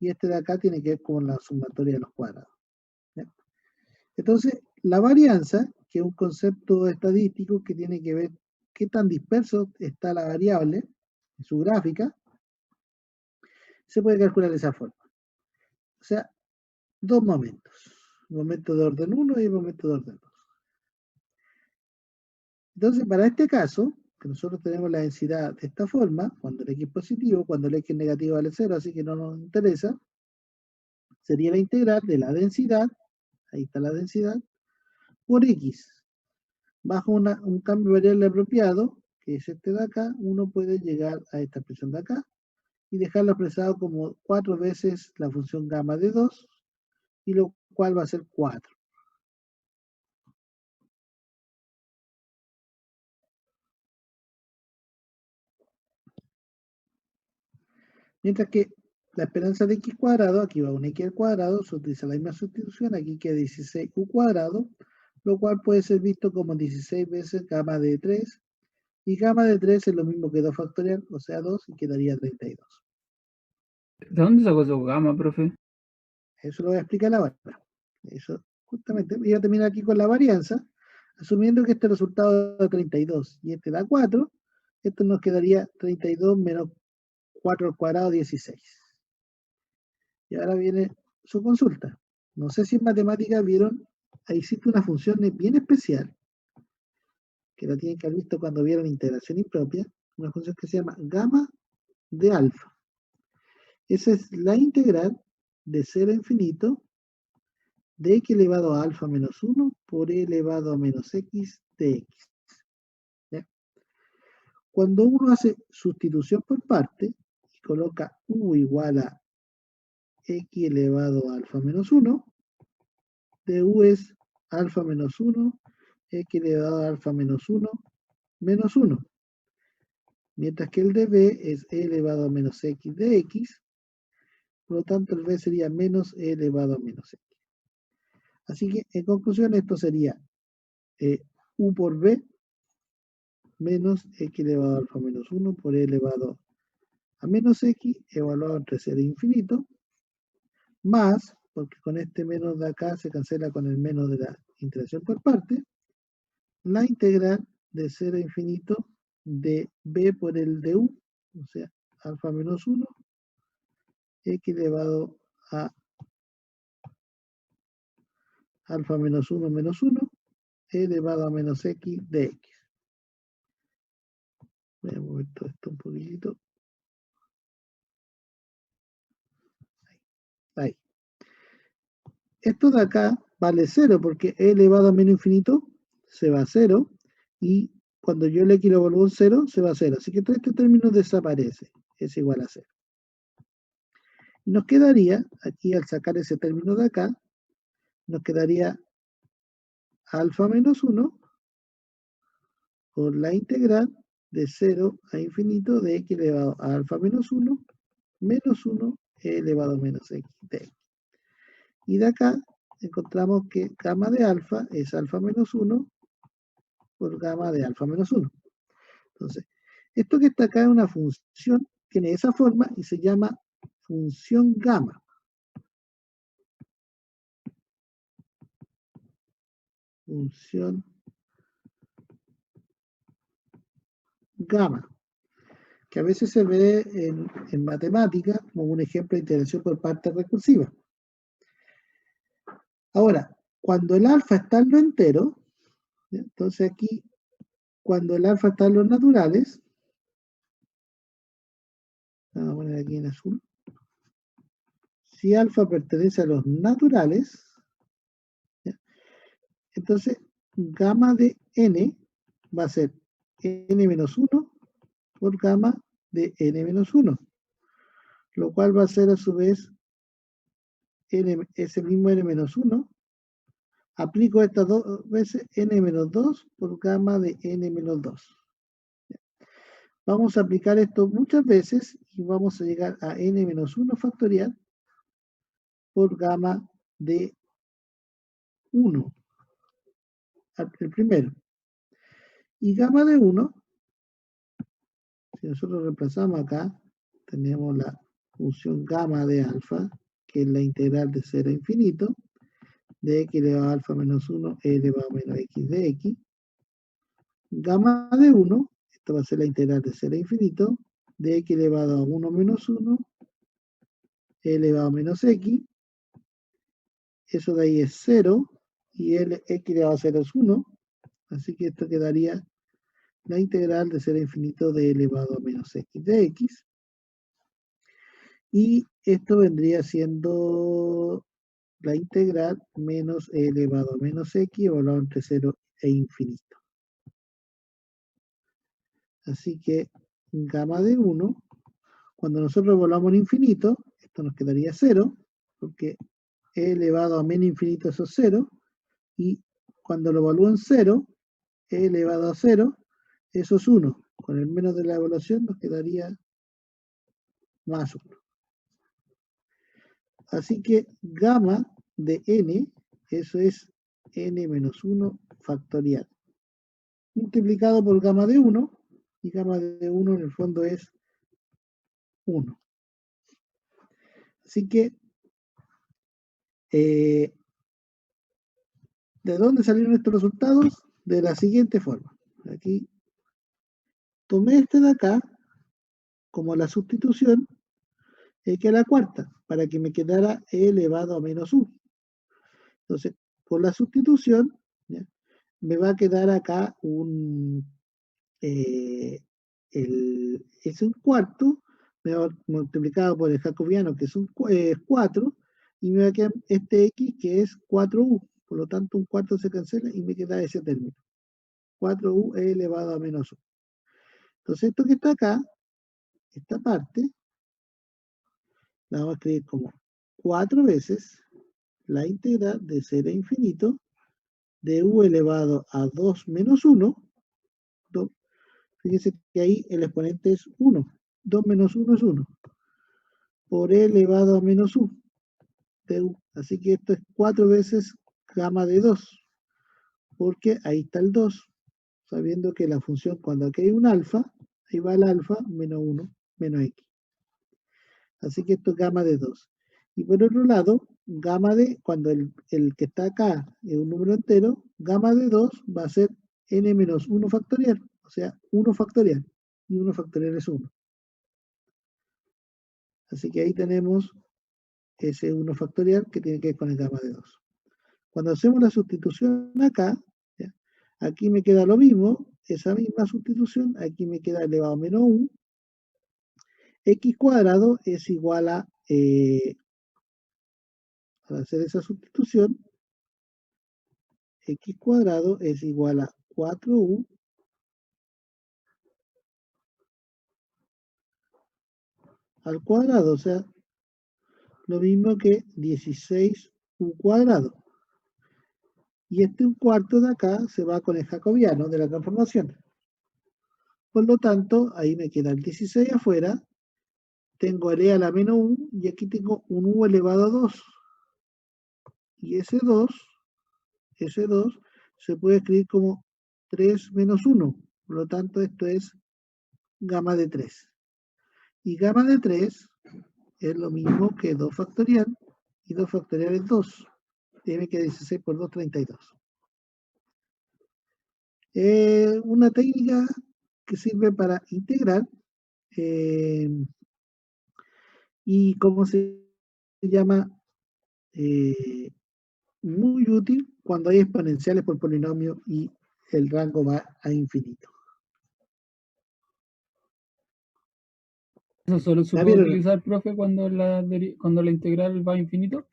y este de acá tiene que ver con la sumatoria de los cuadrados. ¿Ya? Entonces, la varianza, que es un concepto estadístico que tiene que ver qué tan disperso está la variable en su gráfica, se puede calcular de esa forma. O sea, dos momentos. Momento de orden 1 y momento de orden 2. Entonces, para este caso, que nosotros tenemos la densidad de esta forma, cuando el X es positivo, cuando el X es negativo vale 0, así que no nos interesa, sería la integral de la densidad, ahí está la densidad, por X. Bajo un cambio variable apropiado, que es este de acá, uno puede llegar a esta expresión de acá y dejarlo expresado como 4 veces la función gamma de 2, y lo cual va a ser 4. Mientras que la esperanza de x cuadrado, aquí va un x al cuadrado, se utiliza la misma sustitución, aquí queda 16u cuadrado, lo cual puede ser visto como 16 veces gamma de 3, y gamma de 3 es lo mismo que 2 factorial, o sea 2, y quedaría 32. ¿De dónde sacó su gamma, profe? Eso lo voy a explicar ahora. Eso, justamente, voy a terminar aquí con la varianza, asumiendo que este resultado da 32 y este da 4, esto nos quedaría 32 menos 4 al cuadrado, 16. Y ahora viene su consulta. No sé si en matemáticas vieron, ahí existe una función bien especial, que la tienen que haber visto cuando vieron integración impropia, una función que se llama gamma de alfa. Esa es la integral de 0 a infinito de x elevado a alfa menos 1 por e elevado a menos x de x. ¿Ya? Cuando uno hace sustitución por parte y coloca u igual a x elevado a alfa menos 1, de u es alfa menos 1, x elevado a alfa menos 1, menos 1. Mientras que el de b es e elevado a menos x de x, por lo tanto el b sería menos e elevado a menos x. Así que en conclusión esto sería u por b menos x elevado a alfa menos 1 por e elevado a menos x evaluado entre 0 e infinito, más, porque con este menos de acá se cancela con el menos de la integración por parte, la integral de 0 a infinito de b por el de u, o sea, alfa menos 1, x elevado a alfa menos 1 menos 1, e elevado a menos x de x. Voy a mover todo esto un poquitito. Ahí. Esto de acá vale 0 porque e elevado a menos infinito se va a 0 y cuando yo le quiero volver un 0 se va a 0. Así que todo este término desaparece. Es igual a 0. Y nos quedaría, aquí al sacar ese término de acá, nos quedaría alfa menos 1 por la integral de 0 a infinito de x elevado a alfa menos 1 e elevado a menos x de x. Y de acá encontramos que gamma de alfa es alfa menos 1 por gamma de alfa menos 1. Entonces, esto que está acá es una función, tiene esa forma y se llama función gamma. Función gamma, que a veces se ve en matemáticas como un ejemplo de integración por parte recursiva. Ahora, cuando el alfa está en lo entero, ¿ya? Entonces aquí, cuando el alfa está en los naturales, vamos a poner aquí en azul, si alfa pertenece a los naturales, ¿ya? Entonces gamma de n va a ser n menos 1 por gamma de n menos 1, lo cual va a ser a su vez ese mismo n menos 1. Aplico estas dos veces n menos 2 por gamma de n menos 2. Vamos a aplicar esto muchas veces y vamos a llegar a n menos 1 factorial por gamma de 1, el primero. Y gamma de 1, si nosotros reemplazamos acá, tenemos la función gamma de alfa, que es la integral de 0 a infinito, de x elevado a alfa menos 1, e elevado a menos x de x. Gamma de 1, esto va a ser la integral de 0 a infinito, de x elevado a 1 menos 1, e elevado a menos x. Eso de ahí es 0, y x elevado a 0 es 1, así que esto quedaría la integral de 0 a infinito de elevado a menos x de x. Y esto vendría siendo la integral menos e elevado a menos x evaluado entre 0 e infinito. Así que gamma de 1, cuando nosotros evaluamos en infinito, esto nos quedaría 0, porque e elevado a menos infinito eso es 0, y cuando lo evalúo en 0, e elevado a 0, eso es 1. Con el menos de la evaluación nos quedaría más 1. Así que gamma de n, eso es n menos 1 factorial, multiplicado por gamma de 1, y gamma de 1 en el fondo es 1. Así que, ¿de dónde salieron estos resultados? De la siguiente forma. Aquí tomé este de acá como la sustitución, que es la cuarta, para que me quedara e elevado a menos 1. Entonces, por la sustitución, ¿ya? Me va a quedar acá es un cuarto, multiplicado por el jacobiano, que es 4, y me va a quedar este x, que es 4u. Por lo tanto, un cuarto se cancela y me queda ese término. 4u e elevado a menos 1. Entonces, esto que está acá, esta parte, la vamos a escribir como 4 veces la integral de 0 a infinito de u elevado a 2 menos 1. Fíjense que ahí el exponente es 1. 2 menos 1 es 1. Por e elevado a menos u de u. Así que esto es 4 veces gamma de 2. Porque ahí está el 2. Sabiendo que la función, cuando aquí hay un alfa, ahí va el alfa menos 1 menos x. Así que esto es gamma de 2. Y por otro lado, gamma de, cuando el que está acá es un número entero, gamma de 2 va a ser n menos 1 factorial. O sea, 1 factorial. Y 1 factorial es 1. Así que ahí tenemos ese 1 factorial que tiene que ver con el gamma de 2. Cuando hacemos la sustitución acá, ¿ya? Aquí me queda lo mismo, esa misma sustitución, aquí me queda elevado a menos 1. X cuadrado es igual a al hacer esa sustitución, x cuadrado es igual a 4u al cuadrado, o sea, lo mismo que 16u cuadrado. Y este un cuarto de acá se va con el jacobiano de la transformación. Por lo tanto, ahí me queda el 16 afuera, tengo el e a la menos 1 y aquí tengo un u elevado a 2. Y ese 2 se puede escribir como 3 menos 1. Por lo tanto, esto es gamma de 3. Y gamma de 3 es lo mismo que 2 factorial, y 2 factorial es 2. Tiene que 16 por 2, 32. Una técnica que sirve para integrar, y cómo se llama, muy útil cuando hay exponenciales por polinomio y el rango va a infinito. ¿Eso solo se ¿Ya puede vieron? utilizar, profe, cuando cuando la integral va a infinito?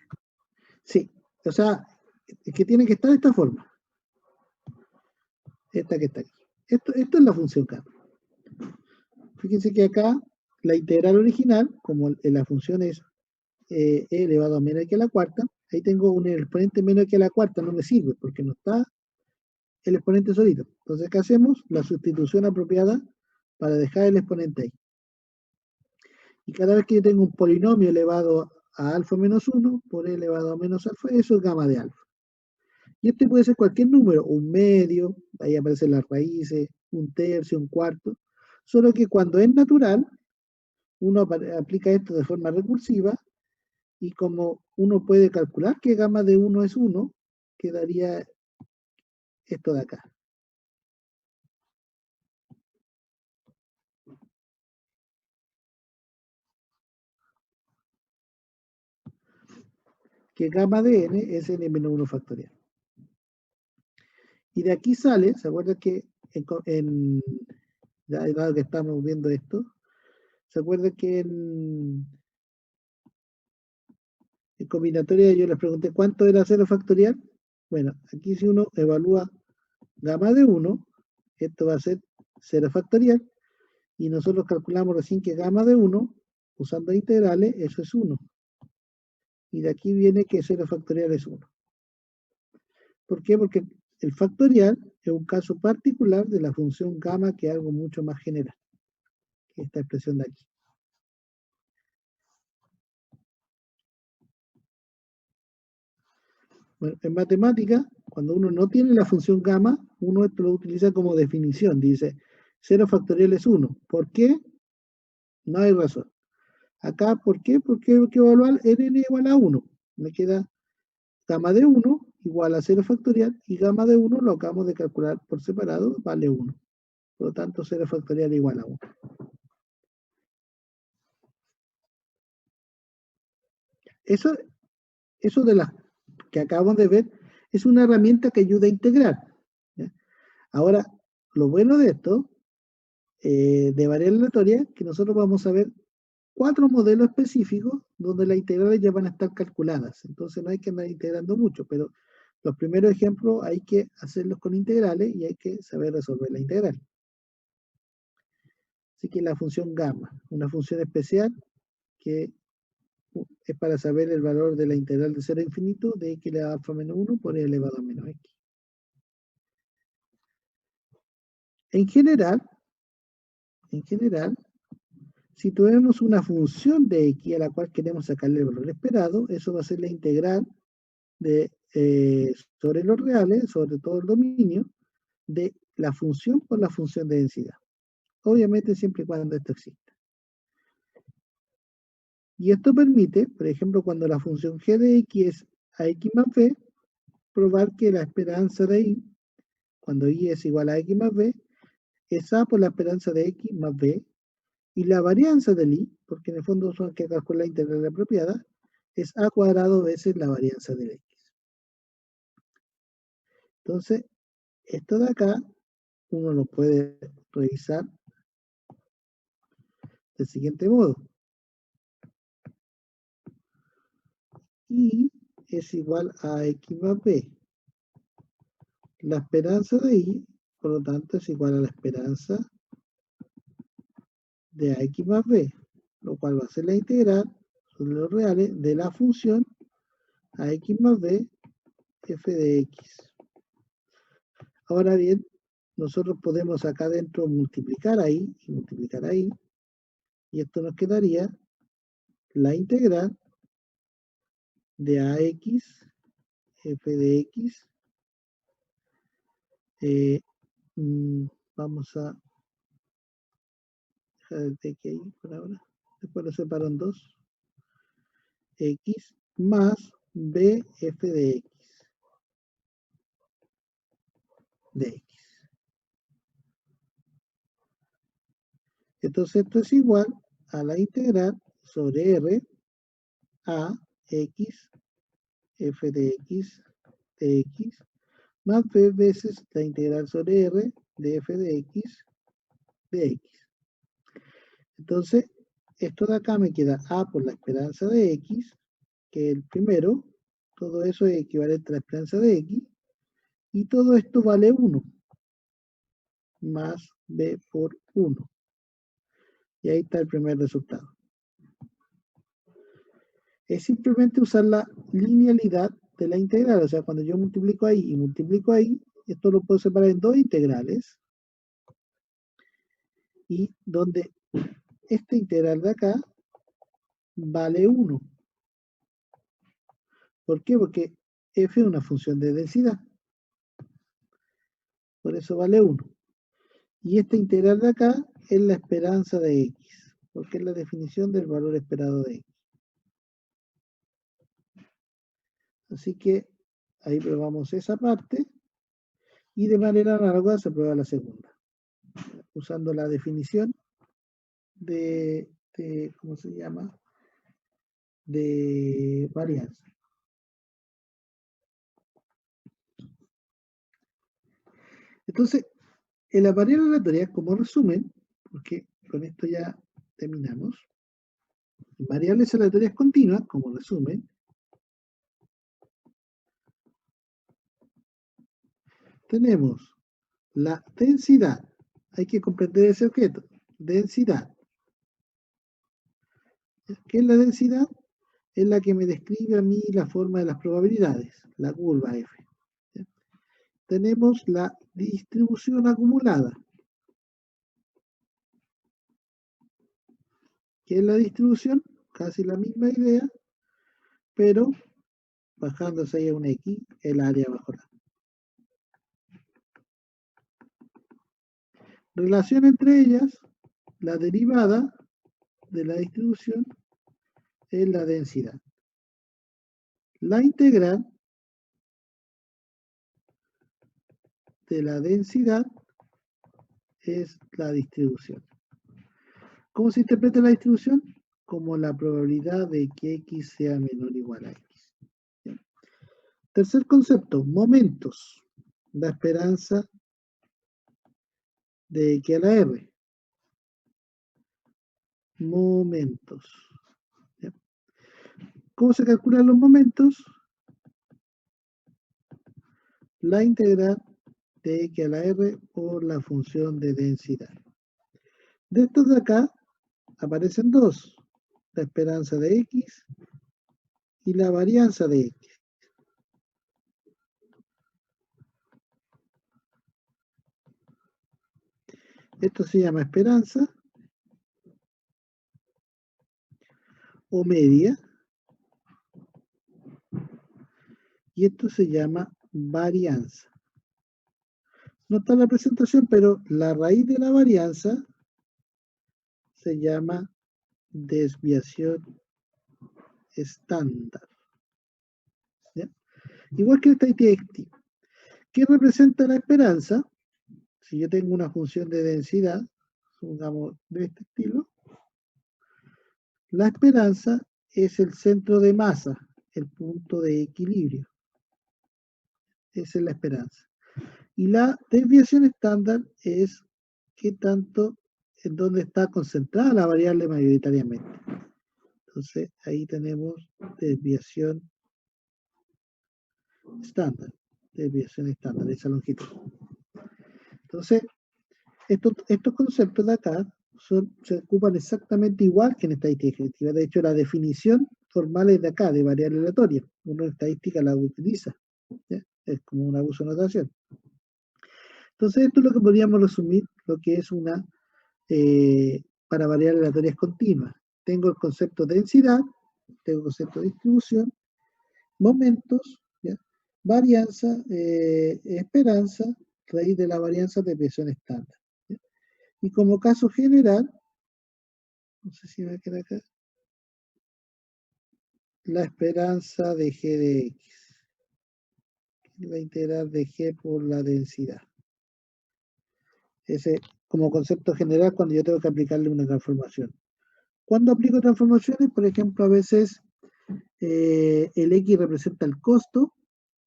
Sí, o sea, es que tiene que estar de esta forma. Esta que está aquí. Esto es la función K. Fíjense que acá la integral original, como la función es e elevado a menos que a la cuarta, ahí tengo un exponente menos que a la cuarta, no me sirve porque no está el exponente solito. Entonces, ¿qué hacemos? La sustitución apropiada para dejar el exponente ahí. Y cada vez que yo tengo un polinomio elevado a alfa menos 1 por e elevado a menos alfa, eso es gamma de alfa. Y este puede ser cualquier número, un medio, ahí aparecen las raíces, un tercio, un cuarto, solo que cuando es natural, uno aplica esto de forma recursiva, y como uno puede calcular que gamma de 1 es 1, quedaría esto de acá. Que gamma de n es n menos 1 factorial. Y de aquí sale, ¿se acuerdan que dado que estamos viendo esto, ¿se acuerdan que en combinatoria yo les pregunté cuánto era 0 factorial? Bueno, aquí si uno evalúa gamma de 1, esto va a ser 0 factorial, y nosotros calculamos recién que gamma de 1, usando integrales, eso es 1. Y de aquí viene que 0 factorial es 1. ¿Por qué? Porque el factorial es un caso particular de la función gamma, que es algo mucho más general que esta expresión de aquí. Bueno, en matemática, cuando uno no tiene la función gamma, uno esto lo utiliza como definición. Dice, 0 factorial es 1. ¿Por qué? No hay razón. Acá, ¿por qué? Porque hay que evaluar n igual a 1. Me queda gamma de 1 igual a 0 factorial, y gamma de 1 lo acabamos de calcular por separado, vale 1. Por lo tanto, 0 factorial igual a 1. Eso de las que acabamos de ver es una herramienta que ayuda a integrar, ¿ya? Ahora, lo bueno de esto, de variable aleatoria, que nosotros vamos a ver 4 modelos específicos donde las integrales ya van a estar calculadas. Entonces no hay que andar integrando mucho, pero los primeros ejemplos hay que hacerlos con integrales y hay que saber resolver la integral. Así que la función gamma, una función especial que es para saber el valor de la integral de 0 a infinito de x elevado a alfa menos 1 por e elevado a menos x. En general, si tuviéramos una función de x a la cual queremos sacarle el valor esperado, eso va a ser la integral sobre los reales, sobre todo el dominio, de la función por la función de densidad. Obviamente siempre y cuando esto exista. Y esto permite, por ejemplo, cuando la función g de x es a x más b, probar que la esperanza de y, cuando y es igual a x más b, es a por la esperanza de x más b, y la varianza del y, porque en el fondo son que calcular la integral apropiada, es a cuadrado veces la varianza del x. Entonces, esto de acá, uno lo puede revisar del siguiente modo. Y es igual a X más B. La esperanza de I, por lo tanto, es igual a la esperanza de AX más B, lo cual va a ser la integral sobre los reales de la función AX más B f de X. Ahora bien, nosotros podemos acá adentro multiplicar ahí y multiplicar ahí, y esto nos quedaría la integral de AX f de X. Vamos a dejar el TX ahí por ahora. Después lo separo en dos. X más B f de X. De X. Entonces esto es igual a la integral sobre R a X f de X más B veces la integral sobre R de f de X de X. Entonces, esto de acá me queda A por la esperanza de X, que es el primero, todo eso es equivalente a la esperanza de X, y todo esto vale 1, más B por 1. Y ahí está el primer resultado. Es simplemente usar la linealidad de la integral, o sea, cuando yo multiplico ahí y multiplico ahí, esto lo puedo separar en dos integrales, y donde esta integral de acá vale 1. ¿Por qué? Porque f es una función de densidad. Por eso vale 1. Y esta integral de acá es la esperanza de x, porque es la definición del valor esperado de x. Así que ahí probamos esa parte y de manera análoga se prueba la segunda, usando la definición de ¿cómo se llama? De varianza. Entonces, en la variable aleatoria, como resumen, porque con esto ya terminamos, en variables aleatorias continuas, como resumen, tenemos la densidad. Hay que comprender ese objeto. Densidad. ¿Qué es la densidad? Es la que me describe a mí la forma de las probabilidades, la curva F. ¿Sí? Tenemos la distribución acumulada. ¿Qué es la distribución? Casi la misma idea, pero bajándose ahí a un X, el área bajo la. Relación entre ellas, la derivada de la distribución es la densidad. La integral de la densidad es la distribución. ¿Cómo se interpreta la distribución? Como la probabilidad de que X sea menor o igual a X. ¿Sí? Tercer concepto, momentos. La esperanza de X a la R. Momentos. ¿Sí? ¿Cómo se calculan los momentos? La integral de X a la R por la función de densidad. De estos de acá aparecen dos, la esperanza de X y la varianza de X. Esto se llama esperanza o media y esto se llama varianza. No está en la presentación, pero la raíz de la varianza se llama desviación estándar. ¿Ya? Igual que el TTX. ¿Qué representa la esperanza? Si yo tengo una función de densidad, supongamos de este estilo, la esperanza es el centro de masa, el punto de equilibrio. Esa es la esperanza. Y la desviación estándar es qué tanto, en dónde está concentrada la variable mayoritariamente. Entonces, ahí tenemos desviación estándar, desviación estándar de esa longitud. Entonces, estos conceptos de acá se ocupan exactamente igual que en estadística descriptiva. De hecho, la definición formal es de acá, de variable aleatoria. Uno en estadística la utiliza. ¿Ya? Es como un abuso de notación. Entonces, esto es lo que podríamos resumir, lo que es una para variables aleatorias continuas. Tengo el concepto de densidad, tengo el concepto de distribución, momentos, ¿ya? Varianza, esperanza, raíz de la varianza, desviación estándar. ¿Ya? Y como caso general, no sé si va a quedar acá, la esperanza de G de X, la integral de G por la densidad. Ese como concepto general cuando yo tengo que aplicarle una transformación. Cuando aplico transformaciones, por ejemplo, a veces el X representa el costo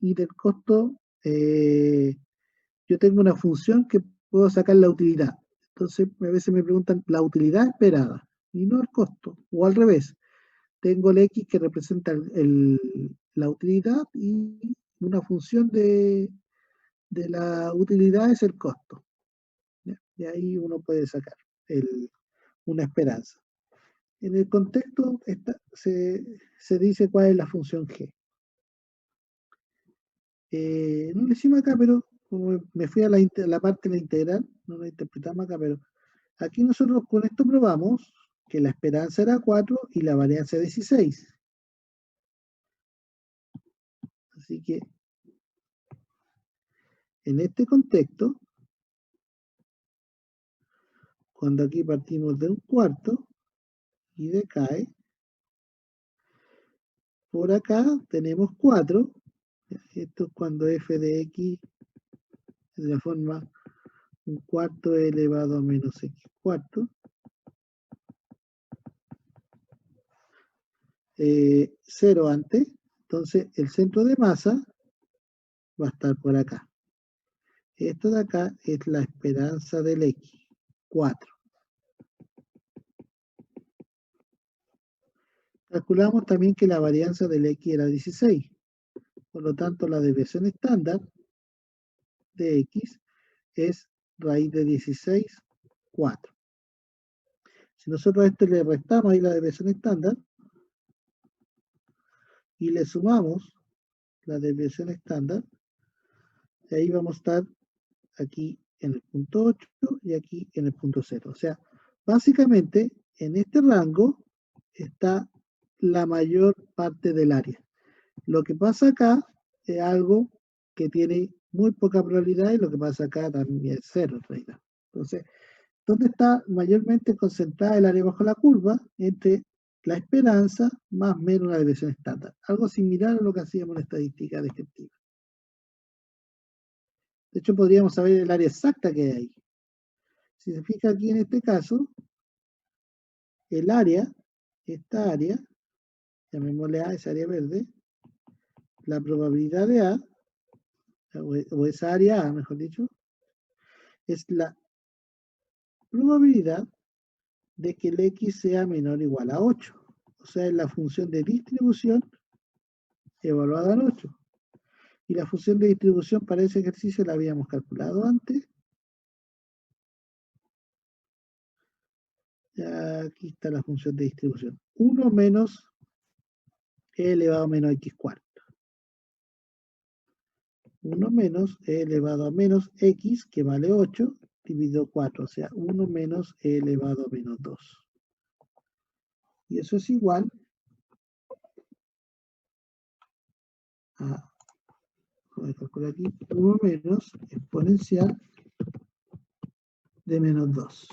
y del costo yo tengo una función que puedo sacar la utilidad. Entonces a veces me preguntan la utilidad esperada y no el costo. O al revés, tengo el X que representa la utilidad y una función de la utilidad es el costo. ¿Ya? Y ahí uno puede sacar una esperanza. En el contexto se dice cuál es la función G. No lo hicimos acá, pero como me fui a la parte de la integral, no lo interpretamos acá, pero aquí nosotros con esto probamos que la esperanza era 4 y la varianza 16. Así que en este contexto, cuando aquí partimos de un cuarto y decae, por acá tenemos 4. Esto es cuando f de x es de la forma un cuarto elevado a menos x cuarto. 0 antes, entonces el centro de masa va a estar por acá. Esto de acá es la esperanza del X, 4. Calculamos también que la varianza del X era 16. Por lo tanto, la desviación estándar de X es raíz de 16, 4. Si nosotros a este le restamos ahí la desviación estándar y le sumamos la desviación estándar, ahí vamos a estar aquí en el punto 8 y aquí en el punto 0. O sea, básicamente en este rango está la mayor parte del área. Lo que pasa acá es algo que tiene muy poca probabilidad y lo que pasa acá también es cero en realidad. Entonces, ¿dónde está mayormente concentrada el área bajo la curva? Entre la esperanza más menos la desviación estándar. Algo similar a lo que hacíamos en estadística descriptiva. De hecho, podríamos saber el área exacta que hay ahí. Si se fija aquí en este caso, el área, esta área, llamémosle A, esa área verde, la probabilidad de A, o esa área A, mejor dicho, es la probabilidad de que el X sea menor o igual a 8. O sea, es la función de distribución evaluada al 8. Y la función de distribución para ese ejercicio la habíamos calculado antes. Aquí está la función de distribución. 1 menos e elevado a menos x cuarto. 1 menos e elevado a menos x, que vale 8, dividido 4. O sea, 1 menos e elevado a menos 2. Y eso es igual a, voy a calcular aquí, 1 menos exponencial de menos 2.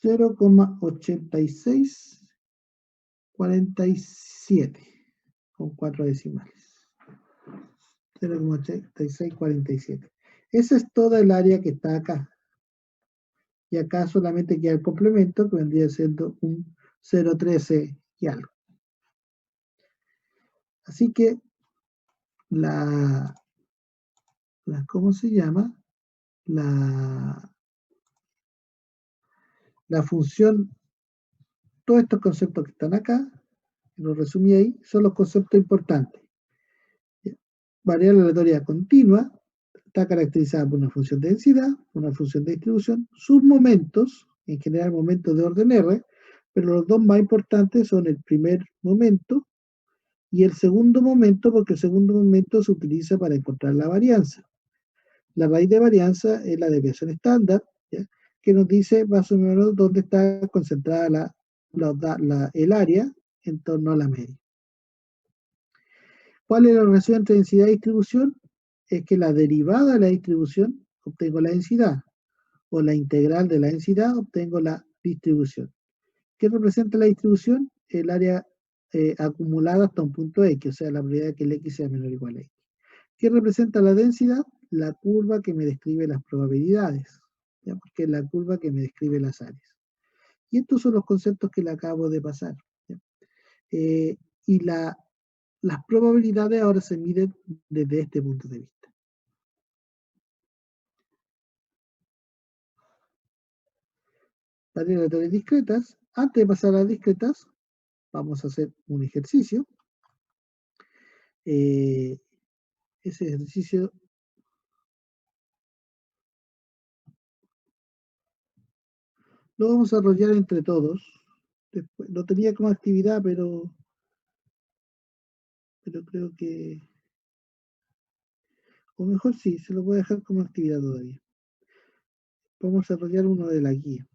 0,8647 con 4 decimales. 0,8647. Esa es toda el área que está acá. Y acá solamente queda el complemento que vendría siendo un 0,13 y algo. Así que ¿cómo se llama? La función, todos estos conceptos que están acá, lo resumí ahí, son los conceptos importantes. Variable aleatoria continua está caracterizada por una función de densidad, una función de distribución, sus momentos, en general momentos de orden R, pero los dos más importantes son el primer momento y el segundo momento, porque el segundo momento se utiliza para encontrar la varianza. La raíz de varianza es la desviación estándar, ¿ya? Que nos dice más o menos dónde está concentrada el área en torno a la media. ¿Cuál es la relación entre densidad y distribución? Es que la derivada de la distribución obtengo la densidad, o la integral de la densidad obtengo la distribución. ¿Qué representa la distribución? El área acumulada hasta un punto X, o sea, la probabilidad de que el X sea menor o igual a X. ¿Qué representa la densidad? La curva que me describe las probabilidades, ¿ya? Porque es la curva que me describe las áreas. Y estos son los conceptos que le acabo de pasar. Y las probabilidades ahora se miden desde este punto de vista. Variables aleatorias discretas. Antes de pasar a las discretas, vamos a hacer un ejercicio. Ese ejercicio lo vamos a desarrollar entre todos. Después, lo tenía como actividad, pero creo que, o mejor sí, se lo voy a dejar como actividad todavía. Vamos a desarrollar uno de la guía.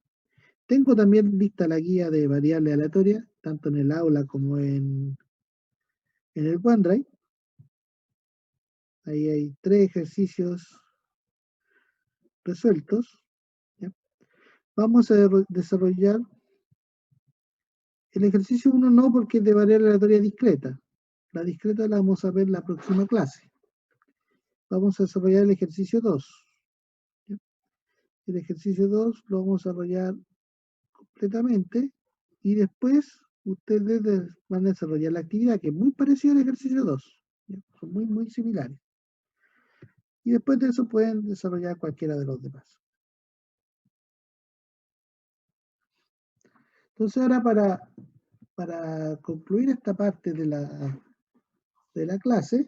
Tengo también lista la guía de variables aleatorias, tanto en el aula como en el OneDrive. Ahí hay 3 ejercicios resueltos. ¿Ya? Vamos a desarrollar el ejercicio 1 no, porque es de variable aleatoria discreta. La discreta la vamos a ver en la próxima clase. Vamos a desarrollar el ejercicio 2. ¿Ya? El ejercicio 2 lo vamos a desarrollar completamente y después ustedes van a desarrollar la actividad que es muy parecida al ejercicio 2. ¿Ya? Son muy, muy similares. Y después de eso pueden desarrollar cualquiera de los demás. Entonces ahora para concluir esta parte de la clase,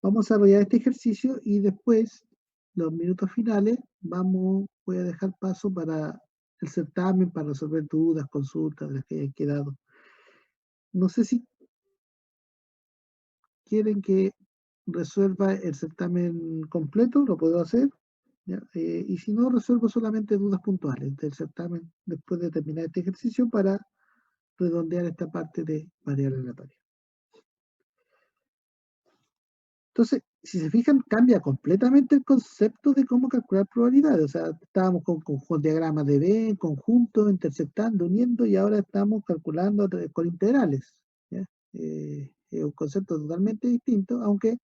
vamos a desarrollar este ejercicio y después, los minutos finales, voy a dejar paso para el certamen, para resolver dudas, consultas de las que hayan quedado. No sé si quieren que resuelva el certamen completo, lo puedo hacer. ¿Ya? Y si no, resuelvo solamente dudas puntuales del certamen después de terminar este ejercicio para redondear esta parte de variable aleatoria. Entonces, si se fijan, cambia completamente el concepto de cómo calcular probabilidades. O sea, estábamos con diagramas de B, conjuntos, intersectando, uniendo, y ahora estamos calculando con integrales. ¿Ya? Es un concepto totalmente distinto, aunque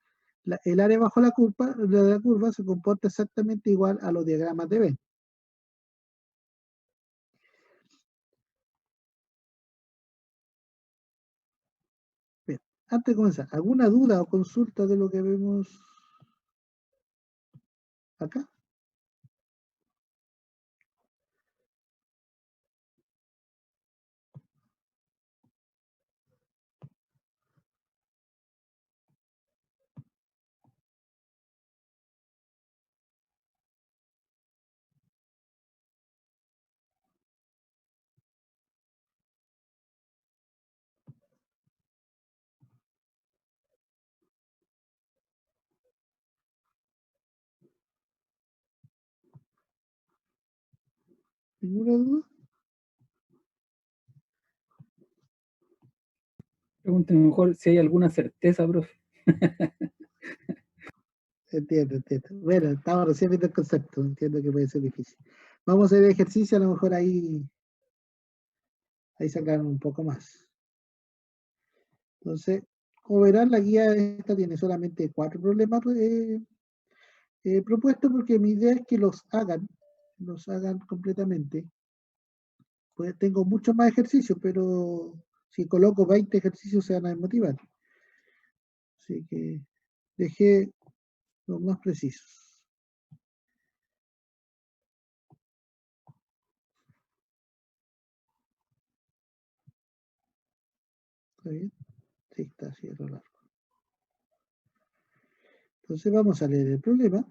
el área bajo la curva se comporta exactamente igual a los diagramas de B. Bien, antes de comenzar, ¿alguna duda o consulta de lo que vemos acá? ¿Ninguna duda? Pregúnteme mejor si hay alguna certeza, profe. Entiendo, entiendo. Bueno, estamos recién viendo el concepto, entiendo que puede ser difícil. Vamos a hacer el ejercicio, a lo mejor ahí sacan un poco más. Entonces, como verán, la guía esta tiene solamente 4 problemas propuestos, porque mi idea es que los hagan completamente. Pues tengo muchos más ejercicios, pero si coloco 20 ejercicios se van a desmotivar. Así que dejé los más precisos. ¿Está bien? Sí, está así a lo largo. Entonces vamos a leer el problema.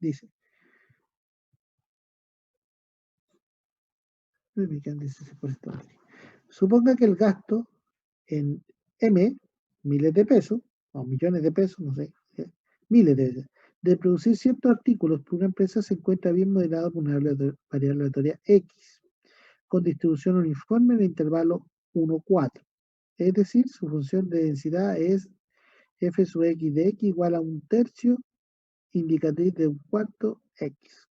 Dice, suponga que el gasto en M, miles de pesos, o millones de pesos, no sé, miles de producir ciertos artículos por una empresa se encuentra bien modelado por una variable aleatoria X, con distribución uniforme en el intervalo 1,4. Es decir, su función de densidad es f sub x de x igual a 1/3 indicatriz de 1/4 x.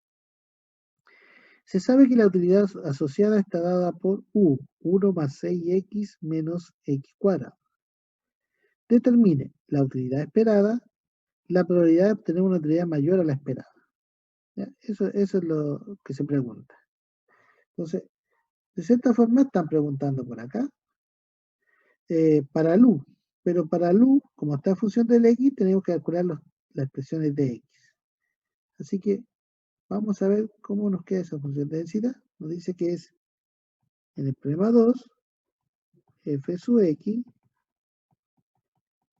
Se sabe que la utilidad asociada está dada por u, 1 más 6x menos x cuadrado. Determine la utilidad esperada, la probabilidad de obtener una utilidad mayor a la esperada. ¿Ya? Eso es lo que se pregunta. Entonces, de cierta forma están preguntando por acá para LU, pero para LU, como está en función del X, tenemos que calcular las expresiones de X. Así que vamos a ver cómo nos queda esa función de densidad. Nos dice que es, en el problema 2, f sub x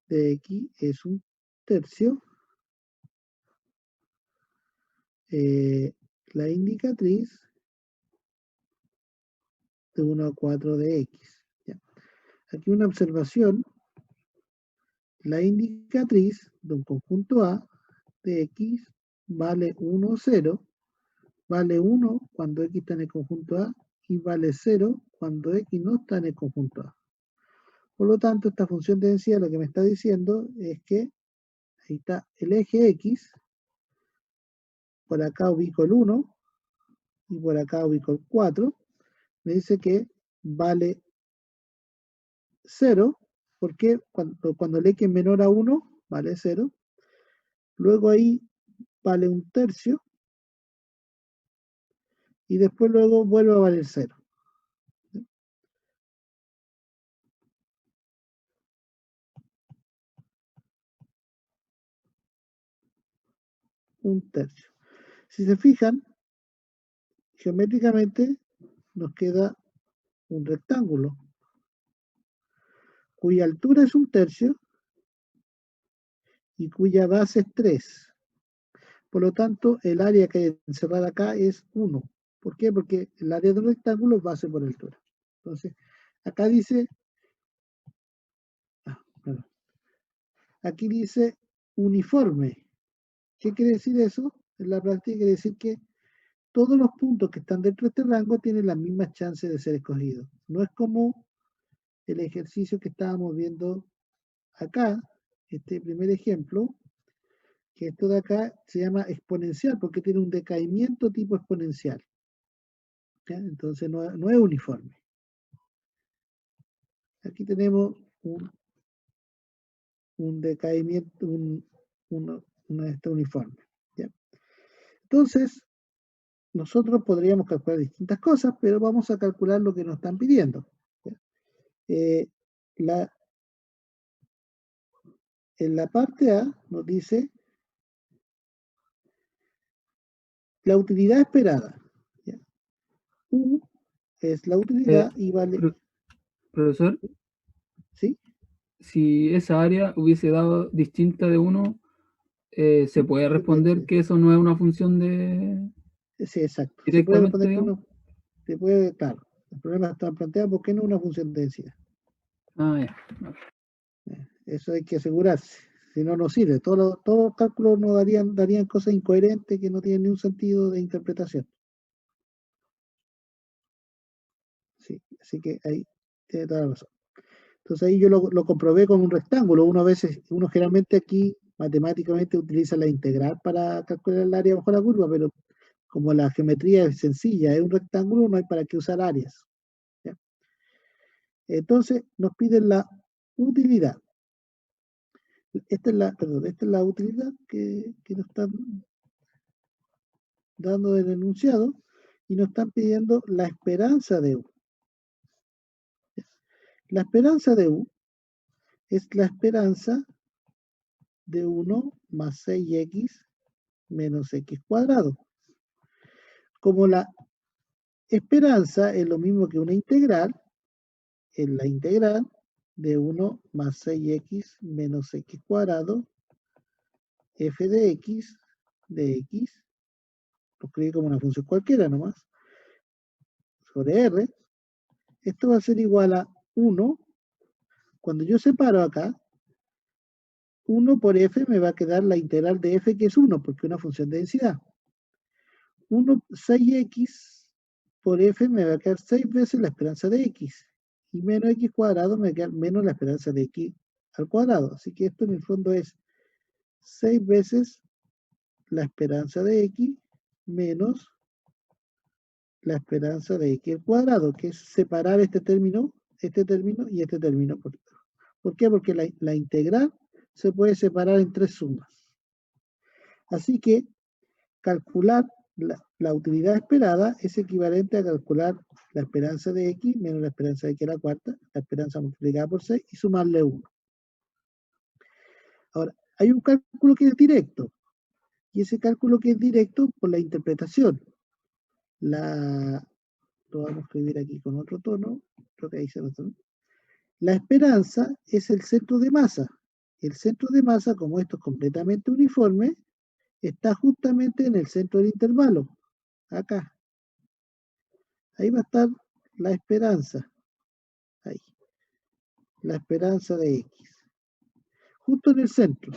de x es 1/3 la indicatriz de 1 a 4 de x. ¿Ya? Aquí una observación, la indicatriz de un conjunto A de x vale 1, 0, vale 1 cuando x está en el conjunto A y vale 0 cuando x no está en el conjunto A. Por lo tanto, esta función de densidad lo que me está diciendo es que ahí está el eje X, por acá ubico el 1 y por acá ubico el 4, me dice que vale 0, porque cuando el X es menor a 1, vale 0, luego ahí vale 1/3 y después luego vuelve a valer 0. 1/3. Si se fijan, geométricamente nos queda un rectángulo cuya altura es 1/3 y cuya base es 3. Por lo tanto, el área que hay que encerrar acá es 1. ¿Por qué? Porque el área de un rectángulo es base por altura. Entonces, acá dice, aquí dice uniforme. ¿Qué quiere decir eso? En la práctica quiere decir que todos los puntos que están dentro de este rango tienen las mismas chances de ser escogidos. No es como el ejercicio que estábamos viendo acá, este primer ejemplo, que esto de acá se llama exponencial porque tiene un decaimiento tipo exponencial. ¿Ya? Entonces no es uniforme. Aquí tenemos un decaimiento, este uniforme. ¿Ya? Entonces, nosotros podríamos calcular distintas cosas, pero vamos a calcular lo que nos están pidiendo. En la parte A nos dice la utilidad esperada. ¿Ya? U es la utilidad y vale... Profesor, ¿Sí? si esa área hubiese dado distinta de 1, ¿se puede responder que eso no es una función de Sí, exacto. Se puede directamente, responder que digamos? uno... claro. El problema está planteado porque no es una función de densidad. Ah, ya. Eso hay que asegurarse. Si no, no sirve. Todos los cálculos no darían cosas incoherentes que no tienen ni un sentido de interpretación. Sí, así que ahí tiene toda la razón. Entonces ahí yo lo comprobé con un rectángulo. Uno generalmente aquí matemáticamente utiliza la integral para calcular el área bajo la curva, pero como la geometría es sencilla, es un rectángulo, no hay para qué usar áreas. ¿Ya? Entonces nos piden la utilidad. Esta es la utilidad que nos están dando del enunciado y nos están pidiendo la esperanza de U. La esperanza de U es la esperanza de 1 más 6x menos x cuadrado. Como la esperanza es lo mismo que una integral, en la integral de 1 más 6x menos x cuadrado, f de x, lo escribí como una función cualquiera nomás, sobre r. Esto va a ser igual a 1. Cuando yo separo acá, 1 por f me va a quedar la integral de f, que es 1, porque es una función de densidad. 6x por f me va a quedar 6 veces la esperanza de x. Y menos x cuadrado me va a quedar menos la esperanza de x al cuadrado. Así que esto en el fondo es 6 veces la esperanza de x menos la esperanza de x al cuadrado, que es separar este término y este término. ¿Por qué? Porque la integral se puede separar en 3 sumas. Así que calcular la utilidad esperada es equivalente a calcular la esperanza de x menos la esperanza de x a la cuarta, la esperanza multiplicada por 6 y sumarle 1. Ahora, hay un cálculo que es directo, y ese cálculo que es directo por la interpretación. Lo vamos a escribir aquí con otro tono, creo que ahí se nota, ¿no? La esperanza es el centro de masa. El centro de masa, como esto es completamente uniforme, está justamente en el centro del intervalo, acá. Ahí va a estar la esperanza, ahí, la esperanza de x, justo en el centro,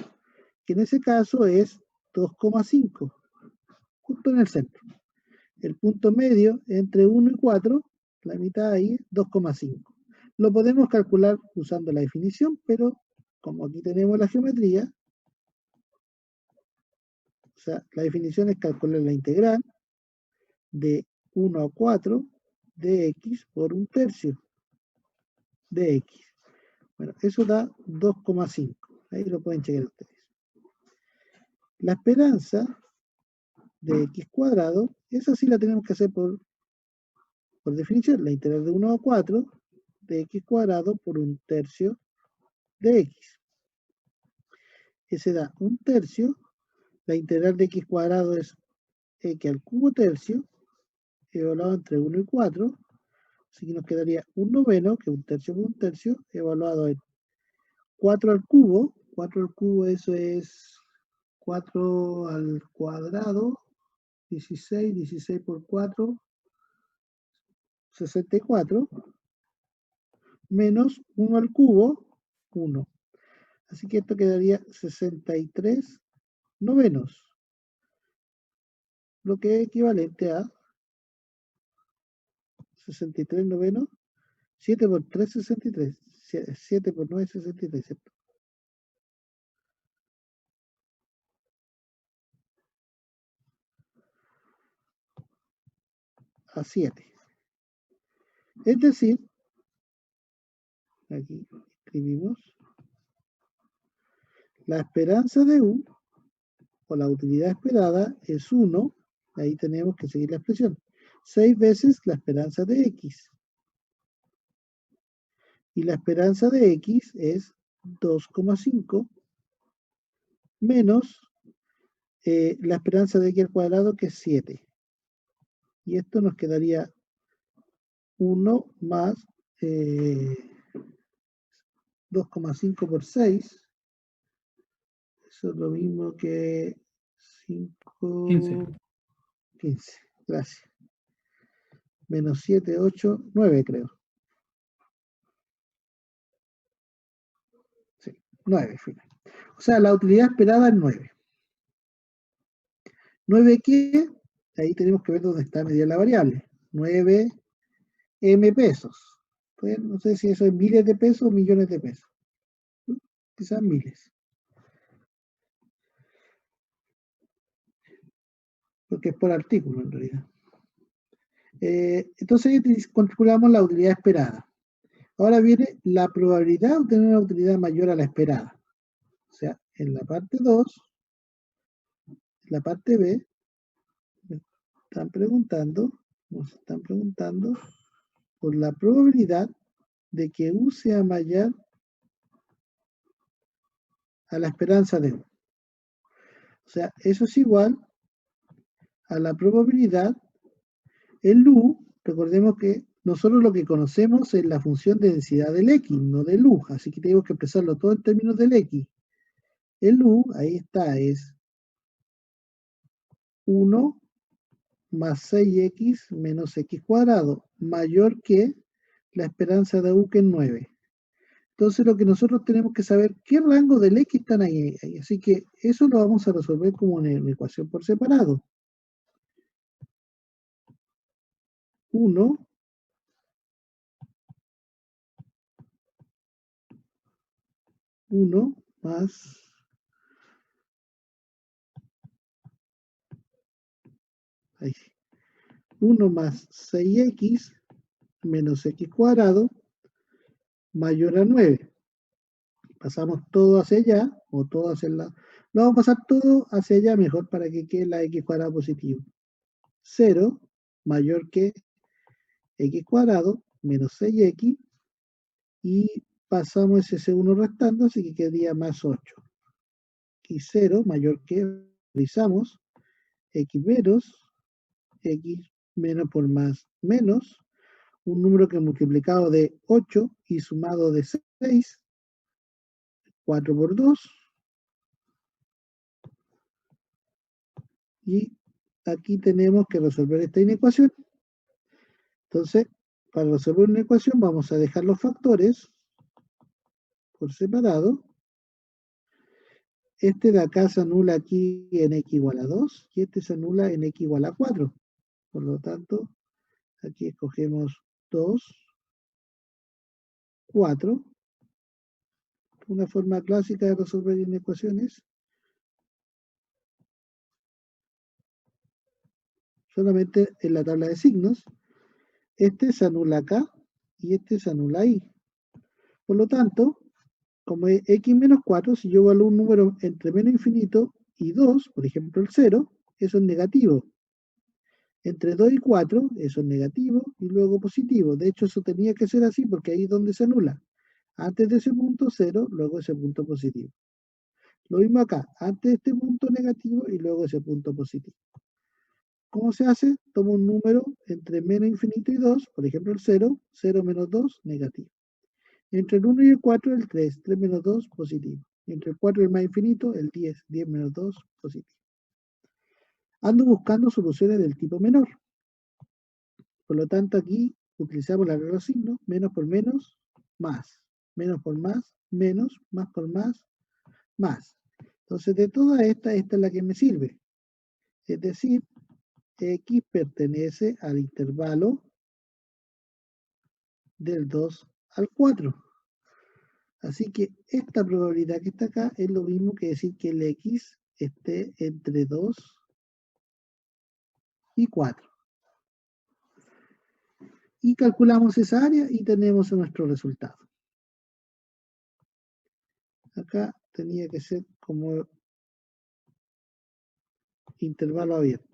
que en ese caso es 2,5, justo en el centro. El punto medio entre 1 y 4, la mitad ahí, 2,5. Lo podemos calcular usando la definición, pero como aquí tenemos la geometría, o sea, la definición es calcular la integral de 1 a 4 de x por 1/3 de x. Bueno, eso da 2,5. Ahí lo pueden chequear ustedes. La esperanza de x cuadrado, esa sí la tenemos que hacer por definición. La integral de 1 a 4 de x cuadrado por 1/3 de x. Ese da 1/3. La integral de x cuadrado es x al cubo tercio, evaluado entre 1 y 4. Así que nos quedaría 1/9, que 1/3 por 1/3, evaluado en 4 al cubo. 4 al cubo, eso es 4 al cuadrado, 16, 16 por 4, 64, menos 1 al cubo, 1. Así que esto quedaría 63 novenos, lo que es equivalente a 63 novenos, 7 por 3, 63, 7 por 9, 63, ¿cierto? A 7. Es decir, aquí escribimos, la esperanza de U, o la utilidad esperada, es 1, ahí tenemos que seguir la expresión, 6 veces la esperanza de X. Y la esperanza de X es 2,5 menos la esperanza de X al cuadrado, que es 7. Y esto nos quedaría 1 más 2,5 por 6. Eso es lo mismo que 5, 15. Gracias. Menos 7, 8, 9 creo. Sí, 9. O sea, la utilidad esperada es 9. 9 ¿qué? Ahí tenemos que ver dónde está medida la variable. 9 M pesos. Pues no sé si eso es miles de pesos o millones de pesos. Quizás miles. Porque es por artículo en realidad. Entonces calculamos la utilidad esperada. Ahora viene la probabilidad de obtener una utilidad mayor a la esperada. O sea, en la parte 2, en la parte B, nos están preguntando por la probabilidad de que U sea mayor a la esperanza de U. O sea, eso es igual a la probabilidad, el U, recordemos que nosotros lo que conocemos es la función de densidad del X, no del U, así que tenemos que expresarlo todo en términos del X. El U, ahí está, es 1 más 6x menos x cuadrado, mayor que la esperanza de U, que es 9. Entonces lo que nosotros tenemos que saber, qué rango del X están ahí. Así que eso lo vamos a resolver como una ecuación por separado. 1 más 1 más 6x menos x cuadrado mayor a 9. Pasamos todo hacia allá, o todo hacia la... Lo vamos a pasar todo hacia allá mejor para que quede la x cuadrada positivo. 0 mayor que x cuadrado menos 6x, y pasamos ese 1 restando, así que quedaría más 8. Y 0 mayor que, realizamos, x menos, x menos por más menos, un número que multiplicado de 8 y sumado de 6, 4 por 2, y aquí tenemos que resolver esta inecuación. Entonces, para resolver una ecuación vamos a dejar los factores por separado. Este de acá se anula aquí en x igual a 2 y este se anula en x igual a 4. Por lo tanto, aquí escogemos 2, 4. Una forma clásica de resolver inecuaciones. Solamente en la tabla de signos. Este se anula acá y este se anula ahí. Por lo tanto, como es x menos 4, si yo evalúo un número entre menos infinito y 2, por ejemplo el 0, eso es negativo. Entre 2 y 4, eso es negativo y luego positivo. De hecho, eso tenía que ser así porque ahí es donde se anula. Antes de ese punto 0, luego ese punto positivo. Lo mismo acá, antes de este punto negativo y luego ese punto positivo. ¿Cómo se hace? Tomo un número entre menos infinito y 2, por ejemplo el 0, 0 menos 2, negativo. Entre el 1 y el 4, el 3, 3 menos 2, positivo. Entre el 4 y el más infinito, el 10, 10 menos 2, positivo. Ando buscando soluciones del tipo menor. Por lo tanto, aquí utilizamos la regla de los signos, menos por menos, más. Menos por más, menos, más por más, más. Entonces, de todas estas, esta es la que me sirve. Es decir, x pertenece al intervalo del 2 al 4. Así que esta probabilidad que está acá es lo mismo que decir que el x esté entre 2 y 4. Y calculamos esa área y tenemos nuestro resultado. Acá tenía que ser como intervalo abierto.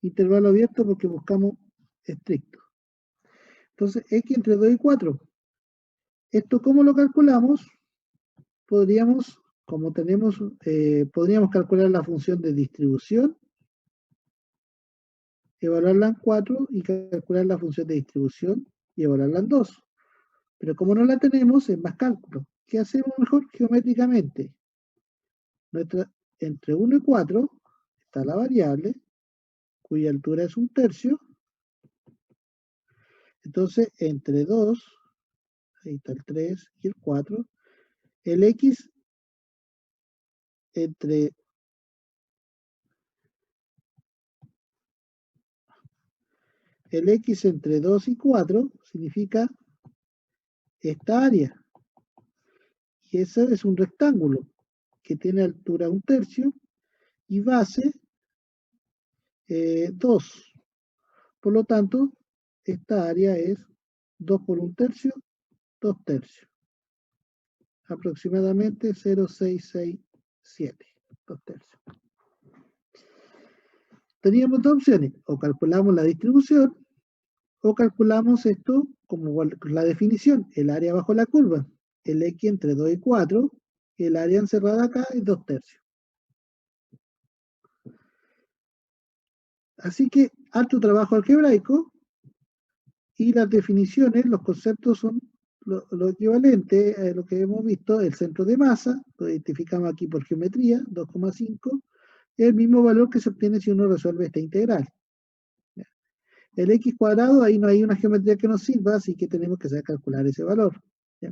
Intervalo abierto porque buscamos estricto. Entonces, x entre 2 y 4. ¿Esto cómo lo calculamos? Podríamos, como tenemos, podríamos calcular la función de distribución, evaluarla en 4 y calcular la función de distribución y evaluarla en 2. Pero como no la tenemos, es más cálculo. ¿Qué hacemos mejor geométricamente? Entre 1 y 4 está la variable, cuya altura es 1/3. Entonces, entre 2, ahí está el 3 y el 4, el x entre el x entre 2 y 4 significa esta área. Y ese es un rectángulo que tiene altura 1/3 y base 2. Por lo tanto, esta área es 2 por 1/3, 2/3. Aproximadamente 0,667, 2/3. Teníamos dos opciones, o calculamos la distribución, o calculamos esto como la definición, el área bajo la curva, el x entre 2 y 4, el área encerrada acá es 2/3. Así que, harto trabajo algebraico, Y las definiciones, los conceptos son lo equivalente a lo que hemos visto, el centro de masa, lo identificamos aquí por geometría, 2,5, es el mismo valor que se obtiene si uno resuelve esta integral. El x cuadrado, ahí no hay una geometría que nos sirva, así que tenemos que saber calcular ese valor. ¿Ya?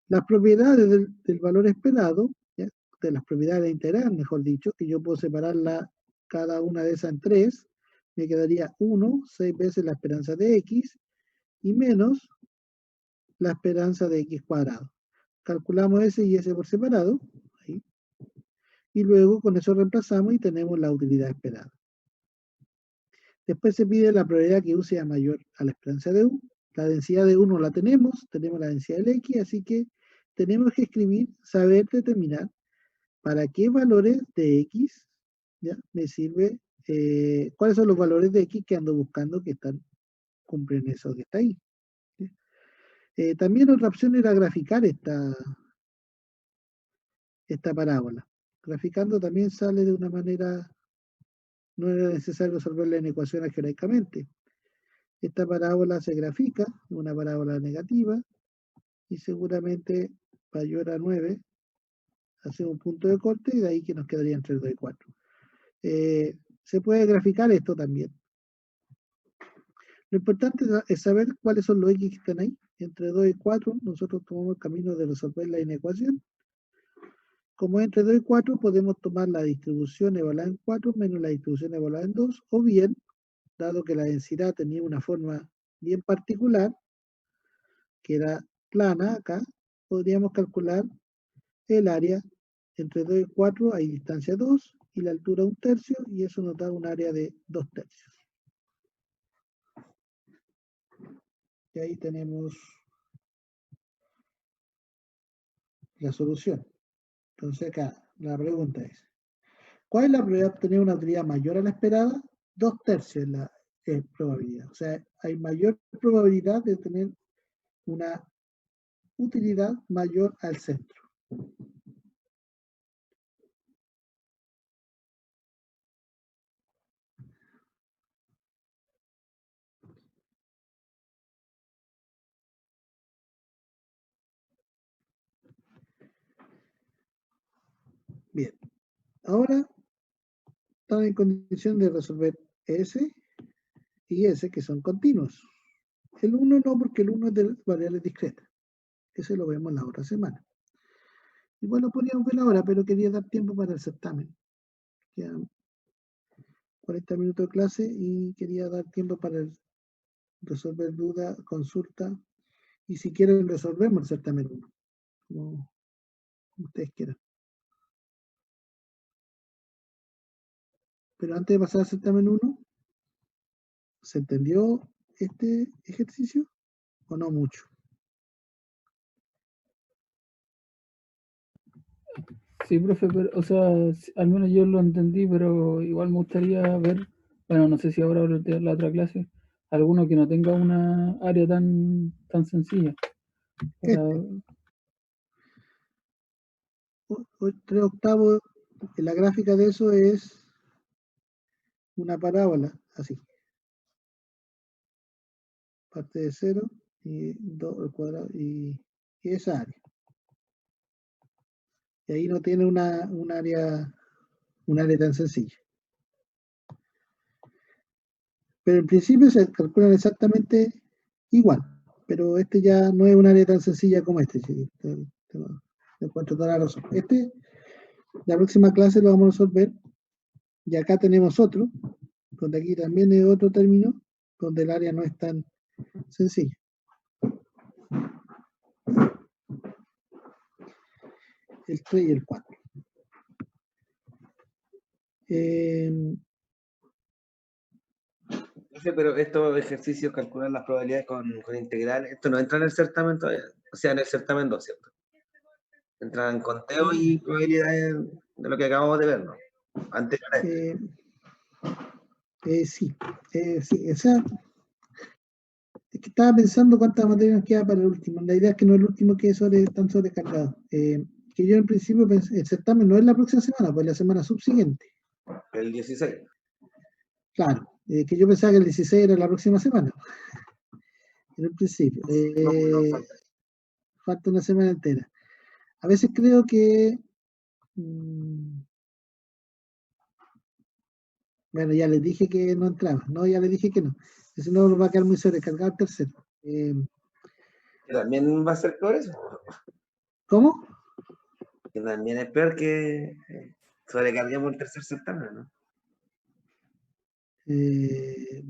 Las propiedades del valor esperado, ¿ya? De las propiedades de la integral, mejor dicho, que yo puedo separarla cada una de esas en 3, me quedaría 1, 6 veces la esperanza de x, y menos la esperanza de x cuadrado. Calculamos ese y ese por separado, ahí, y luego con eso reemplazamos y tenemos la utilidad esperada. Después se pide la probabilidad que u sea mayor a la esperanza de u. La densidad de 1 la tenemos la densidad del x, así que tenemos que escribir, saber determinar para qué valores de x, ¿ya? Me sirve, cuáles son los valores de x que ando buscando que cumplen eso que está ahí. También otra opción era graficar esta parábola. Graficando también sale de una manera, no era necesario resolverla en ecuaciones algebraicamente. Esta parábola se grafica, una parábola negativa, y seguramente mayor a 9, hace un punto de corte, y de ahí que nos quedaría entre 2 y 4. Se puede graficar esto también. Lo importante es saber cuáles son los x que están ahí. Entre 2 y 4, nosotros tomamos el camino de resolver la inecuación. Como entre 2 y 4, podemos tomar la distribución evaluada en 4 menos la distribución evaluada en 2, o bien, dado que la densidad tenía una forma bien particular, que era plana acá, podríamos calcular el área entre 2 y 4, hay distancia 2, y la altura 1/3, y eso nos da un área de 2/3. Y ahí tenemos la solución. Entonces acá, la pregunta es, ¿cuál es la probabilidad de obtener una utilidad mayor a la esperada? 2/3 es la probabilidad. O sea, hay mayor probabilidad de tener una utilidad mayor al centro. Bien, ahora están en condición de resolver S y S, que son continuos. El 1 no, porque el 1 es de variables discretas. Ese lo vemos la otra semana. Igual lo podríamos ver ahora, pero quería dar tiempo para el certamen. Quedan 40 minutos de clase y quería dar tiempo para resolver dudas, consulta, y si quieren resolvemos el certamen 1, como ustedes quieran. Pero antes de pasar al certamen 1, ¿se entendió este ejercicio o no mucho? Sí, profe, pero, o sea, al menos yo lo entendí, pero igual me gustaría ver, bueno, no sé si ahora o la otra clase, alguno que no tenga una área tan sencilla. Para... 3/8, la gráfica de eso es una parábola, así. Parte de 0 y 2 al cuadrado y esa área. Y ahí no tiene un área tan sencilla. Pero en principio se calculan exactamente igual, pero este ya no es un área tan sencilla como este. ¿Sí? Te encuentro toda la razón. La próxima clase lo vamos a resolver, y acá tenemos otro, donde aquí también es otro término, donde el área no es tan sencilla. El 3 y el 4. Pero estos ejercicios calculan las probabilidades con integral. Esto no entra en el certamen todavía. O sea, en el certamen 2, ¿cierto? Entran en conteo y probabilidades de lo que acabamos de ver, ¿no? Anterior a sí, o sea, es que estaba pensando cuántas materias nos queda para el último. La idea es que no es el último que tan sobrecargado. Que yo en principio pensé, el certamen no es la próxima semana, pues la semana subsiguiente. el 16. Claro, que yo pensaba que el 16 era la próxima semana. en el principio. No, falta. Falta una semana entera. A veces creo que bueno, ya les dije que no entraba. No, ya les dije que no. Si no, va a quedar muy sobrecargado el tercero. Que también va a ser peor eso. ¿Cómo? Que también es peor que sobrecarguemos el tercer certamen, ¿no?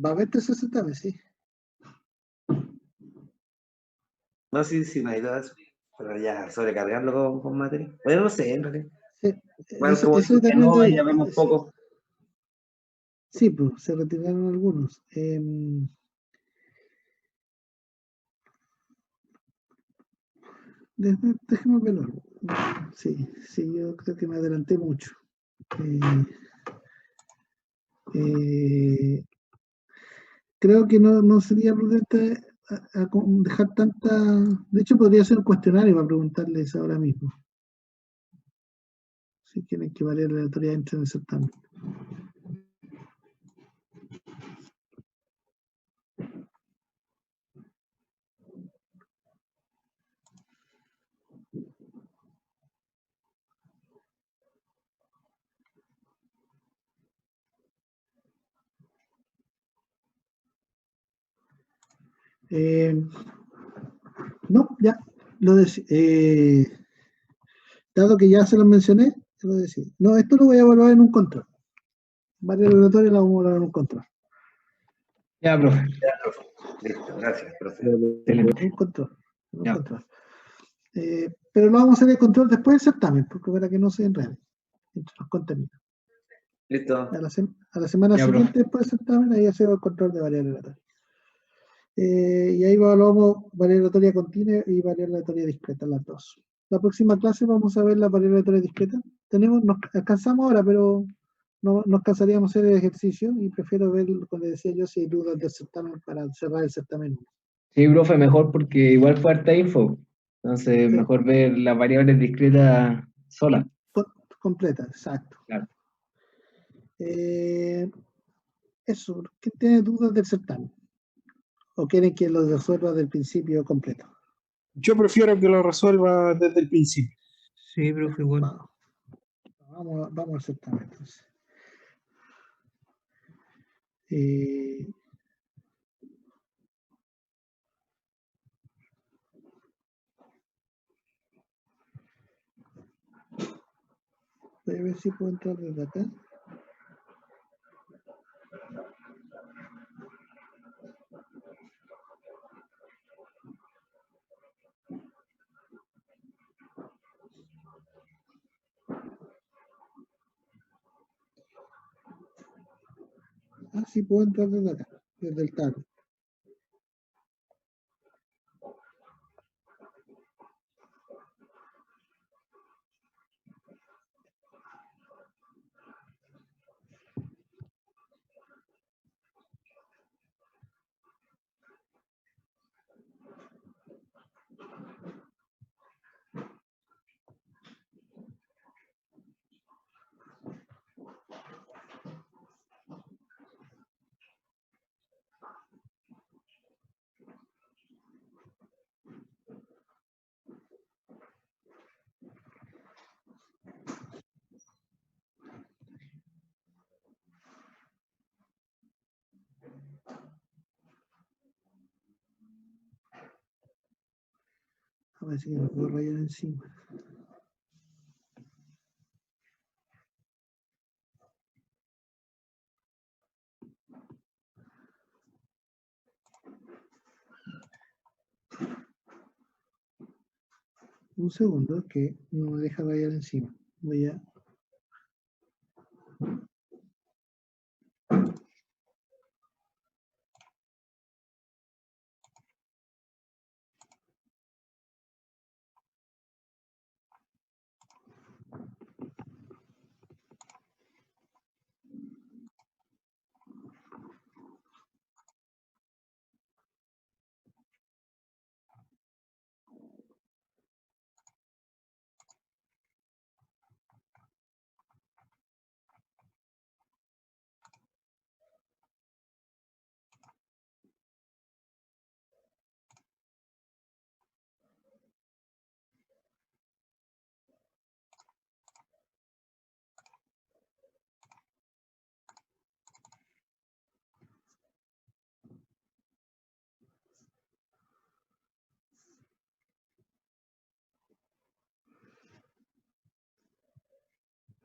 Va a haber tercer certamen, sí. No, sí, sí, no hay duda de eso. Pero ya sobrecargarlo con materia. Bueno, no sé, en realidad. Sí, Bueno, como eso digo, que también no, ya vemos poco. sí, pues se retiraron algunos. Déjeme verlo. Sí, yo creo que me adelanté mucho. Creo que no sería prudente dejar tanta. De hecho, podría ser un cuestionario para preguntarles ahora mismo. Si quieren que varias aleatorias entren en el certamen. No, ya, lo decía. Dado que ya se lo mencioné, se lo decía. No, esto lo voy a evaluar en un control. Varias aleatorias las vamos a evaluar en un control. Ya, profe. Ya, profe. Listo, gracias, profe. Excelente. Un control. Un Ya. control. Pero lo vamos a hacer el control después del certamen, porque para que no se enreden entre los contenidos. Listo. A la semana Ya, siguiente, profe. después del certamen, ahí hacemos el control de varias aleatorias. Y ahí evaluamos variable aleatoria continua y variable aleatoria discreta, las dos. La próxima clase vamos a ver la variable aleatoria discreta. Nos alcanzamos ahora, pero no nos cansaríamos hacer el ejercicio y prefiero ver, como les decía yo, si hay dudas del certamen para cerrar el certamen. Sí, profe, mejor porque igual fue harta info. Entonces, Sí, mejor ver las variables discretas solas. completa, exacto. Claro. Eso, ¿quién tiene dudas del certamen? ¿O quieren que lo resuelva del principio completo? Yo prefiero que lo resuelva desde el principio. Sí, profe, igual. Vamos al certamen entonces. Eh, Voy a ver si puedo entrar desde acá. Ah, sí puedo entrar desde acá, desde el tablet. A ver si me lo puedo rayar encima. Un segundo, que no me deja rayar encima. Voy a.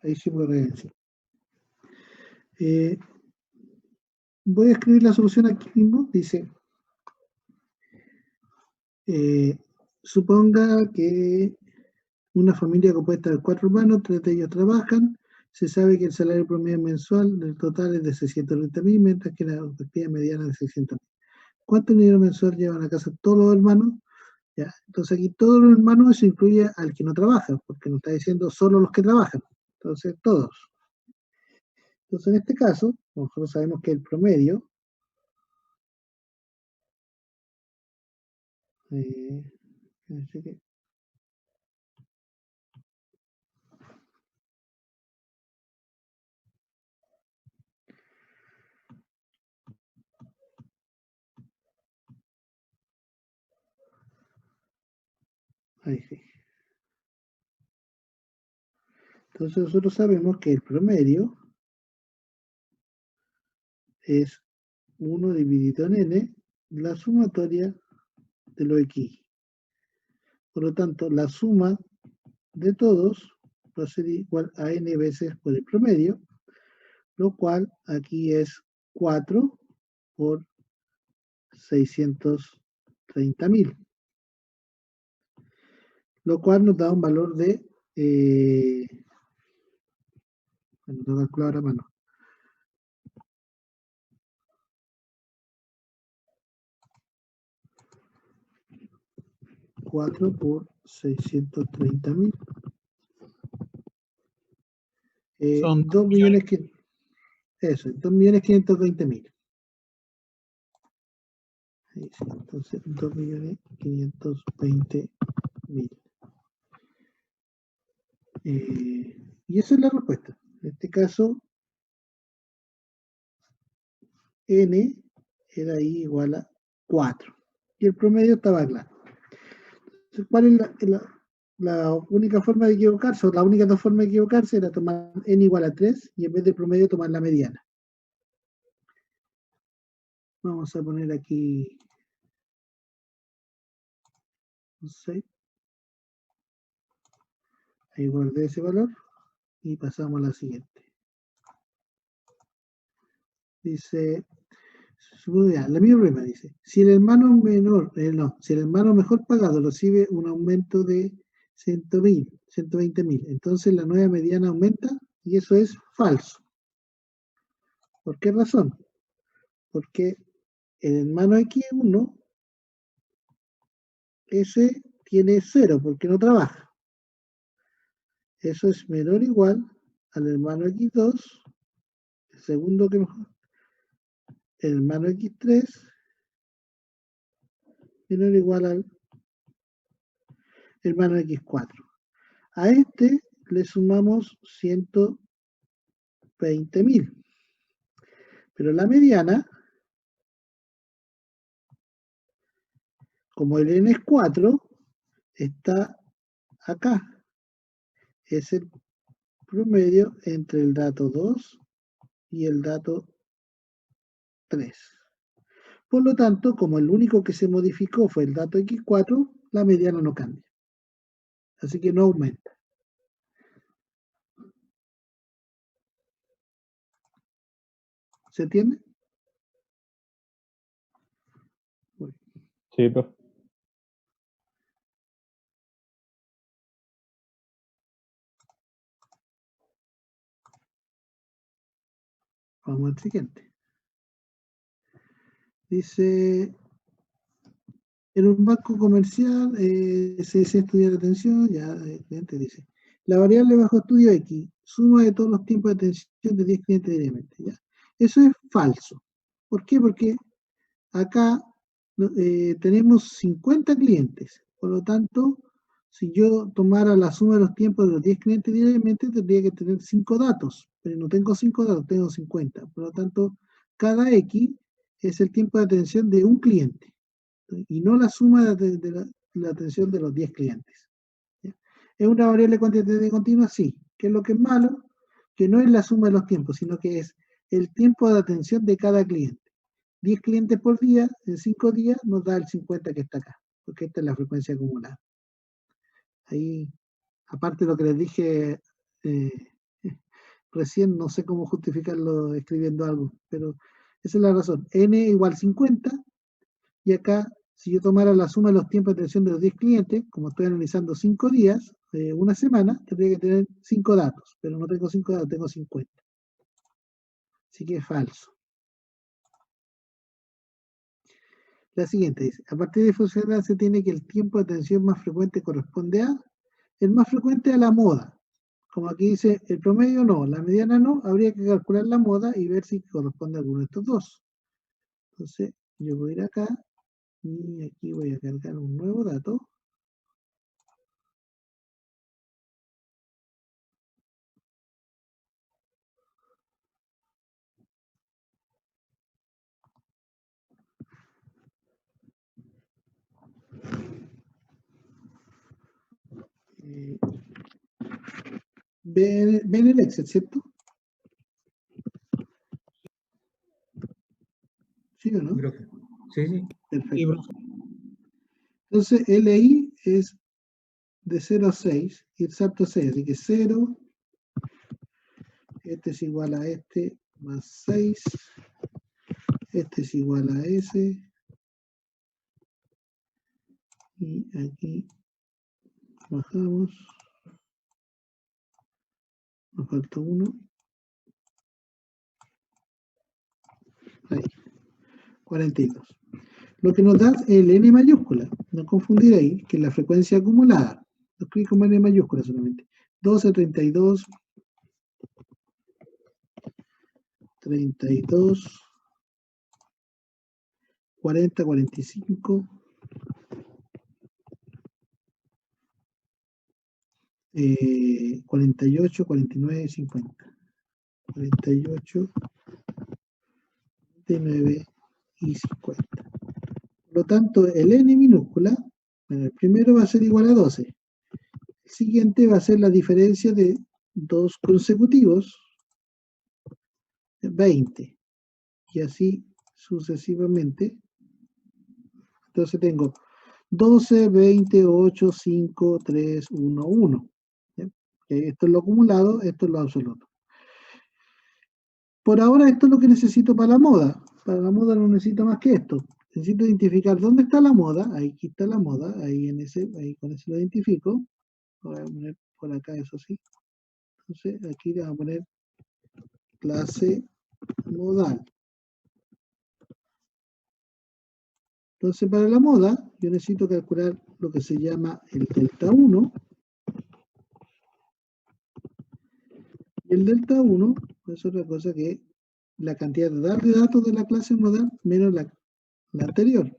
ahí sí puedo referenciar. Voy a escribir la solución aquí mismo. Dice, suponga que una familia compuesta de 4 hermanos, 3 de ellos trabajan. Se sabe que el salario promedio mensual del total es de 630.000, mientras que la respectiva mediana es de 600.000. ¿Cuánto dinero mensual llevan a casa todos los hermanos? Ya, entonces aquí todos los hermanos, eso incluye al que no trabaja, porque no está diciendo solo los que trabajan. Entonces, todos. Entonces, en este caso, nosotros sabemos que el promedio ahí sí. Entonces nosotros sabemos que el promedio es 1 dividido en n, la sumatoria de los x. Por lo tanto, la suma de todos va a ser igual a n veces por el promedio, lo cual aquí es 4 por 630.000, lo cual nos da un valor de, bueno, tengo que calcular a mano, 4 por 630.000. Son 2 millones que eso, 2.520.000. Entonces, 2.520.000. Y esa es la respuesta. En este caso, n era i igual a 4. Y el promedio estaba claro. Entonces, ¿cuál es la única forma de equivocarse? O las únicas dos formas de equivocarse era tomar n igual a 3 y en vez de promedio tomar la mediana. Vamos a poner aquí, no sé, ahí guardé ese valor y pasamos a la siguiente. Dice, la misma problema dice, si el hermano menor, si el hermano mejor pagado recibe un aumento de 120.000, entonces la nueva mediana aumenta, y eso es falso. ¿Por qué razón? Porque el hermano X1, ese tiene 0 porque no trabaja. Eso es menor o igual al hermano X2, el segundo que mejor, el hermano X3, menor o igual al hermano X4. A este le sumamos 120.000. Pero la mediana, como el n es 4, está acá. Es el promedio entre el dato 2 y el dato 3. Por lo tanto, como el único que se modificó fue el dato X4, la mediana no cambia. Así que no aumenta. ¿Se entiende? Sí, profe. Vamos al siguiente. Dice, en un banco comercial se desea estudiar atención, ya el cliente dice, la variable bajo estudio X, suma de todos los tiempos de atención de 10 clientes diariamente. ¿Ya? Eso es falso. ¿Por qué? Porque acá tenemos 50 clientes. Por lo tanto, si yo tomara la suma de los tiempos de los 10 clientes diariamente, tendría que tener 5 datos. Pero no tengo 5 datos, tengo 50. Por lo tanto, cada X es el tiempo de atención de un cliente. Y no la suma de la atención de los 10 clientes. ¿Ya? ¿Es una variable cuantitativa continua? Sí. ¿Qué es lo que es malo? Que no es la suma de los tiempos, sino que es el tiempo de atención de cada cliente. 10 clientes por día, en 5 días nos da el 50 que está acá, porque esta es la frecuencia acumulada. Ahí, aparte de lo que les dije recién, no sé cómo justificarlo escribiendo algo, pero esa es la razón. N igual 50, y acá, si yo tomara la suma de los tiempos de atención de los 10 clientes, como estoy analizando 5 días, una semana, tendría que tener 5 datos, pero no tengo 5 datos, tengo 50. Así que es falso. La siguiente dice, a partir de funcionalidad se tiene que el tiempo de atención más frecuente corresponde a, el más frecuente a la moda. Como aquí dice, el promedio no, la mediana no, habría que calcular la moda y ver si corresponde a alguno de estos dos. Entonces, yo voy a ir acá y aquí voy a cargar un nuevo dato. Ven el Excel, ¿cierto? ¿Sí o no? Profe. Sí, sí. Perfecto. Entonces, LI es de 0 a 6, y el salto 6, así que 0, este es igual a este, más 6, este es igual a ese, y aquí bajamos, nos falta 1, ahí, 42. Lo que nos da el N mayúscula, no confundir ahí, que es la frecuencia acumulada. Lo escribo como N mayúscula solamente. 12, 32, 32, 40, 45, 48, 49, 50. 48, 49 y 50. Por lo tanto, el N minúscula, bueno, el primero va a ser igual a 12. El siguiente va a ser la diferencia de dos consecutivos, 20. Y así sucesivamente. Entonces tengo 12, 20, 8, 5, 3, 1, 1. ¿Sí? Esto es lo acumulado, esto es lo absoluto. Por ahora esto es lo que necesito para la moda. Para la moda no necesito más que esto. Necesito identificar dónde está la moda. Ahí está la moda. Ahí con eso lo identifico. Voy a poner por acá, eso sí. Entonces aquí le vamos a poner clase modal. Entonces para la moda yo necesito calcular lo que se llama el delta 1. Y el delta 1 es otra cosa que la cantidad total de datos de la clase modal menos la anterior.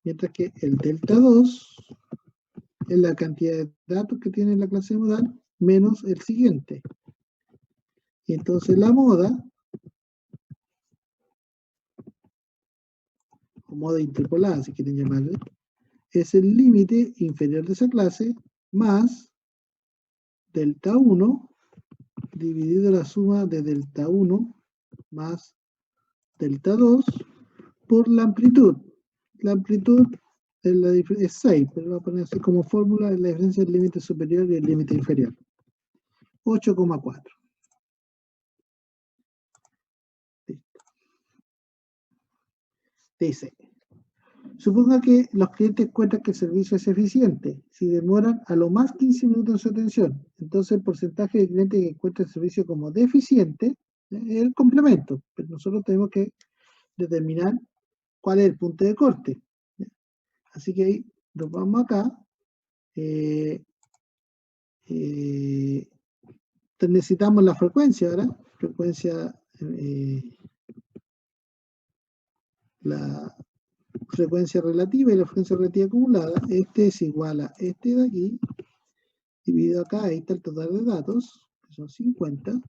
Mientras que el delta 2 es la cantidad de datos que tiene la clase modal menos el siguiente. Y entonces la moda, o moda interpolada si quieren llamarle, es el límite inferior de esa clase más delta 1 dividido la suma de delta 1 más delta 2 por la amplitud. La amplitud es 6, pero lo voy a poner así como fórmula, es la diferencia del límite superior y el límite inferior. 8,4. Dice, suponga que los clientes encuentran que el servicio es eficiente si demoran a lo más 15 minutos en su atención. Entonces el porcentaje de clientes que encuentran el servicio como deficiente es el complemento, pero nosotros tenemos que determinar cuál es el punto de corte. Así que ahí nos vamos acá. Necesitamos la frecuencia, ¿verdad? La frecuencia relativa y la frecuencia relativa acumulada. Este es igual a este de aquí, dividido acá, ahí está el total de datos, que son 50.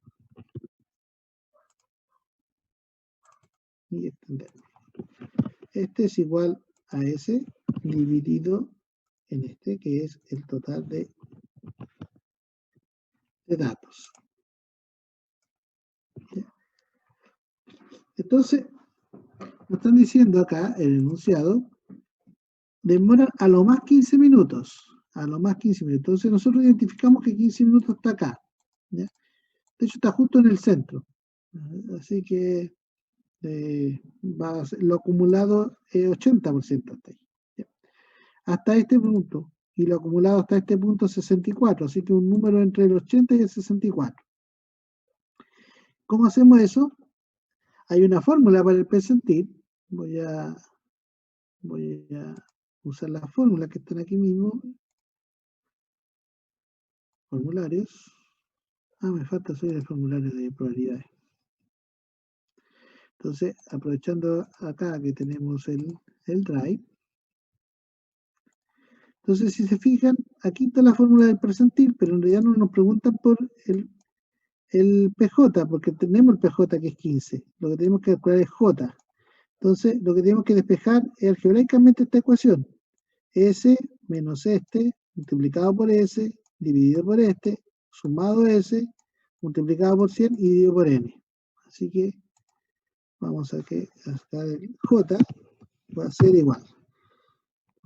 Y extendemos. Este es igual a ese dividido en este, que es el total de datos. ¿Ya? Entonces, nos están diciendo acá, el enunciado, demoran a lo más 15 minutos. A lo más 15 minutos. Entonces nosotros identificamos que 15 minutos está acá. ¿Ya? De hecho, está justo en el centro. Así que lo acumulado es 80% hasta ahí. ¿Ya? Hasta este punto. Y lo acumulado hasta este punto es 64. Así que un número entre el 80 y el 64. ¿Cómo hacemos eso? Hay una fórmula para el percentil. Voy a usar las fórmulas que están aquí mismo. Formularios. Me falta subir el formulario de probabilidades. Entonces, aprovechando acá que tenemos el drive. Entonces, si se fijan, aquí está la fórmula del percentil, pero en realidad no nos preguntan por el PJ, porque tenemos el PJ que es 15. Lo que tenemos que calcular es J. Entonces, lo que tenemos que despejar es algebraicamente esta ecuación. S menos este, multiplicado por S, dividido por este, sumado S, multiplicado por 100 y dividido por N. Así que vamos a que acá el J va a ser igual.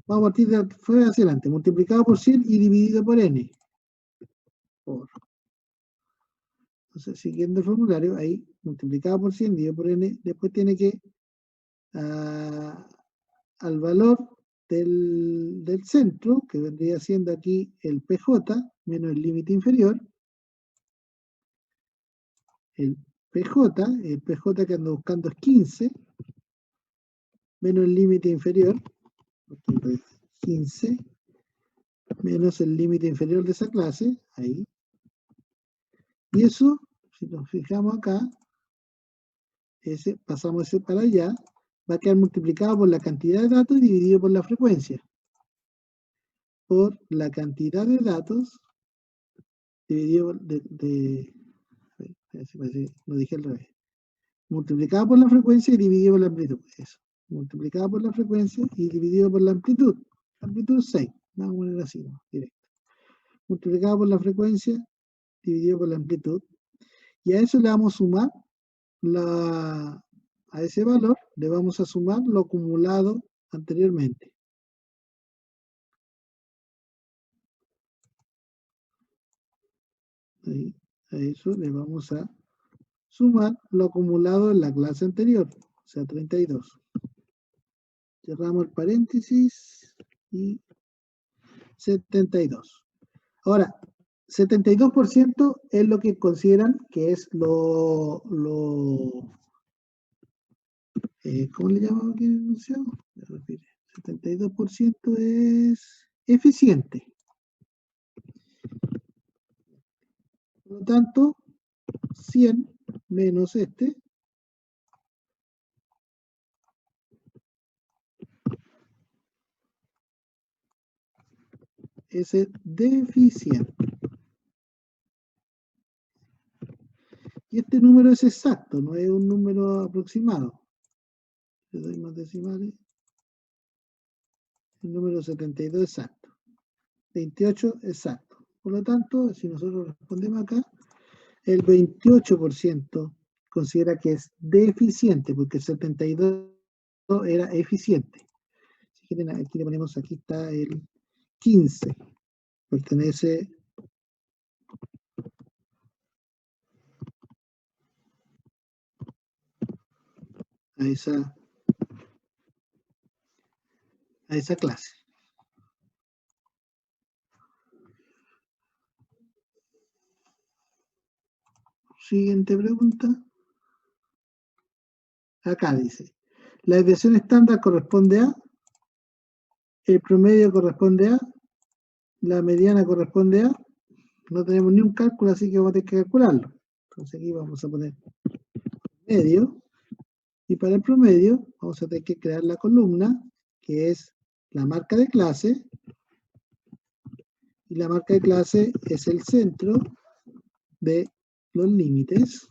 Vamos a partir de afuera hacia adelante, multiplicado por 100 y dividido por N. Entonces, siguiendo el formulario, ahí, multiplicado por 100, dividido por N, después tiene que, al valor del centro, que vendría siendo aquí el PJ, menos el límite inferior, el PJ que ando buscando es 15, menos el límite inferior, 15, menos el límite inferior de esa clase, ahí. Y eso, si nos fijamos acá, pasamos ese para allá, va a quedar multiplicado por la cantidad de datos y dividido por la frecuencia. Por la cantidad de datos dividido lo dije al revés. Multiplicado por la frecuencia y dividido por la amplitud. Eso. Multiplicado por la frecuencia y dividido por la amplitud. Amplitud 6. Vamos a poner así, ¿no? Directo. Multiplicado por la frecuencia dividido por la amplitud. Y a eso le vamos a sumar a ese valor le vamos a sumar lo acumulado anteriormente. Ahí, a eso le vamos a sumar lo acumulado en la clase anterior, o sea, 32. Cerramos el paréntesis y 72. Ahora, 72% es lo que consideran que es ¿cómo le llamamos aquí en el enunciado? 72% es eficiente. Por lo tanto, 100 menos este es el deficiente. Y este número es exacto, no es un número aproximado. Le doy más decimales. El número 72 exacto. 28 exacto. Por lo tanto, si nosotros respondemos acá, el 28% considera que es deficiente, porque el 72 era eficiente. Si quieren, aquí le ponemos, aquí está el 15. Pertenece a esa clase. Siguiente pregunta. Acá dice, la desviación estándar corresponde a, el promedio corresponde a, la mediana corresponde a, no tenemos ni un cálculo, así que vamos a tener que calcularlo. Entonces aquí vamos a poner medio, y para el promedio vamos a tener que crear la columna, que es la marca de clase, y la marca de clase es el centro de los límites.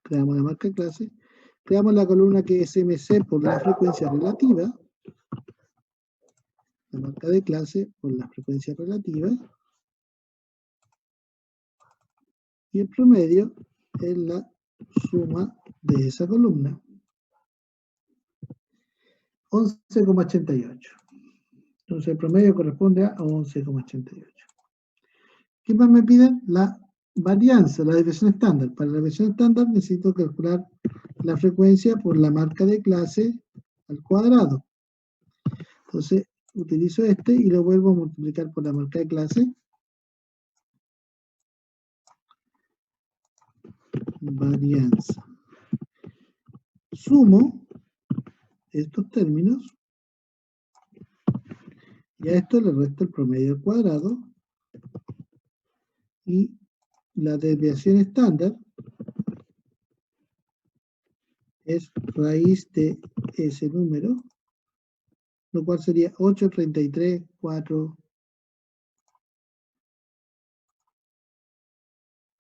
Creamos la marca de clase, creamos la columna que es MC por la frecuencia relativa, la marca de clase por la frecuencia relativa, y el promedio es la suma de esa columna. 11,88. Entonces el promedio corresponde a 11,88. ¿Qué más me piden? La varianza, la desviación estándar. Para la desviación estándar necesito calcular la frecuencia por la marca de clase al cuadrado. Entonces, utilizo este y lo vuelvo a multiplicar por la marca de clase. Varianza. Sumo estos términos y a esto le resto el promedio al cuadrado y la desviación estándar es raíz de ese número, lo cual sería 833, 4,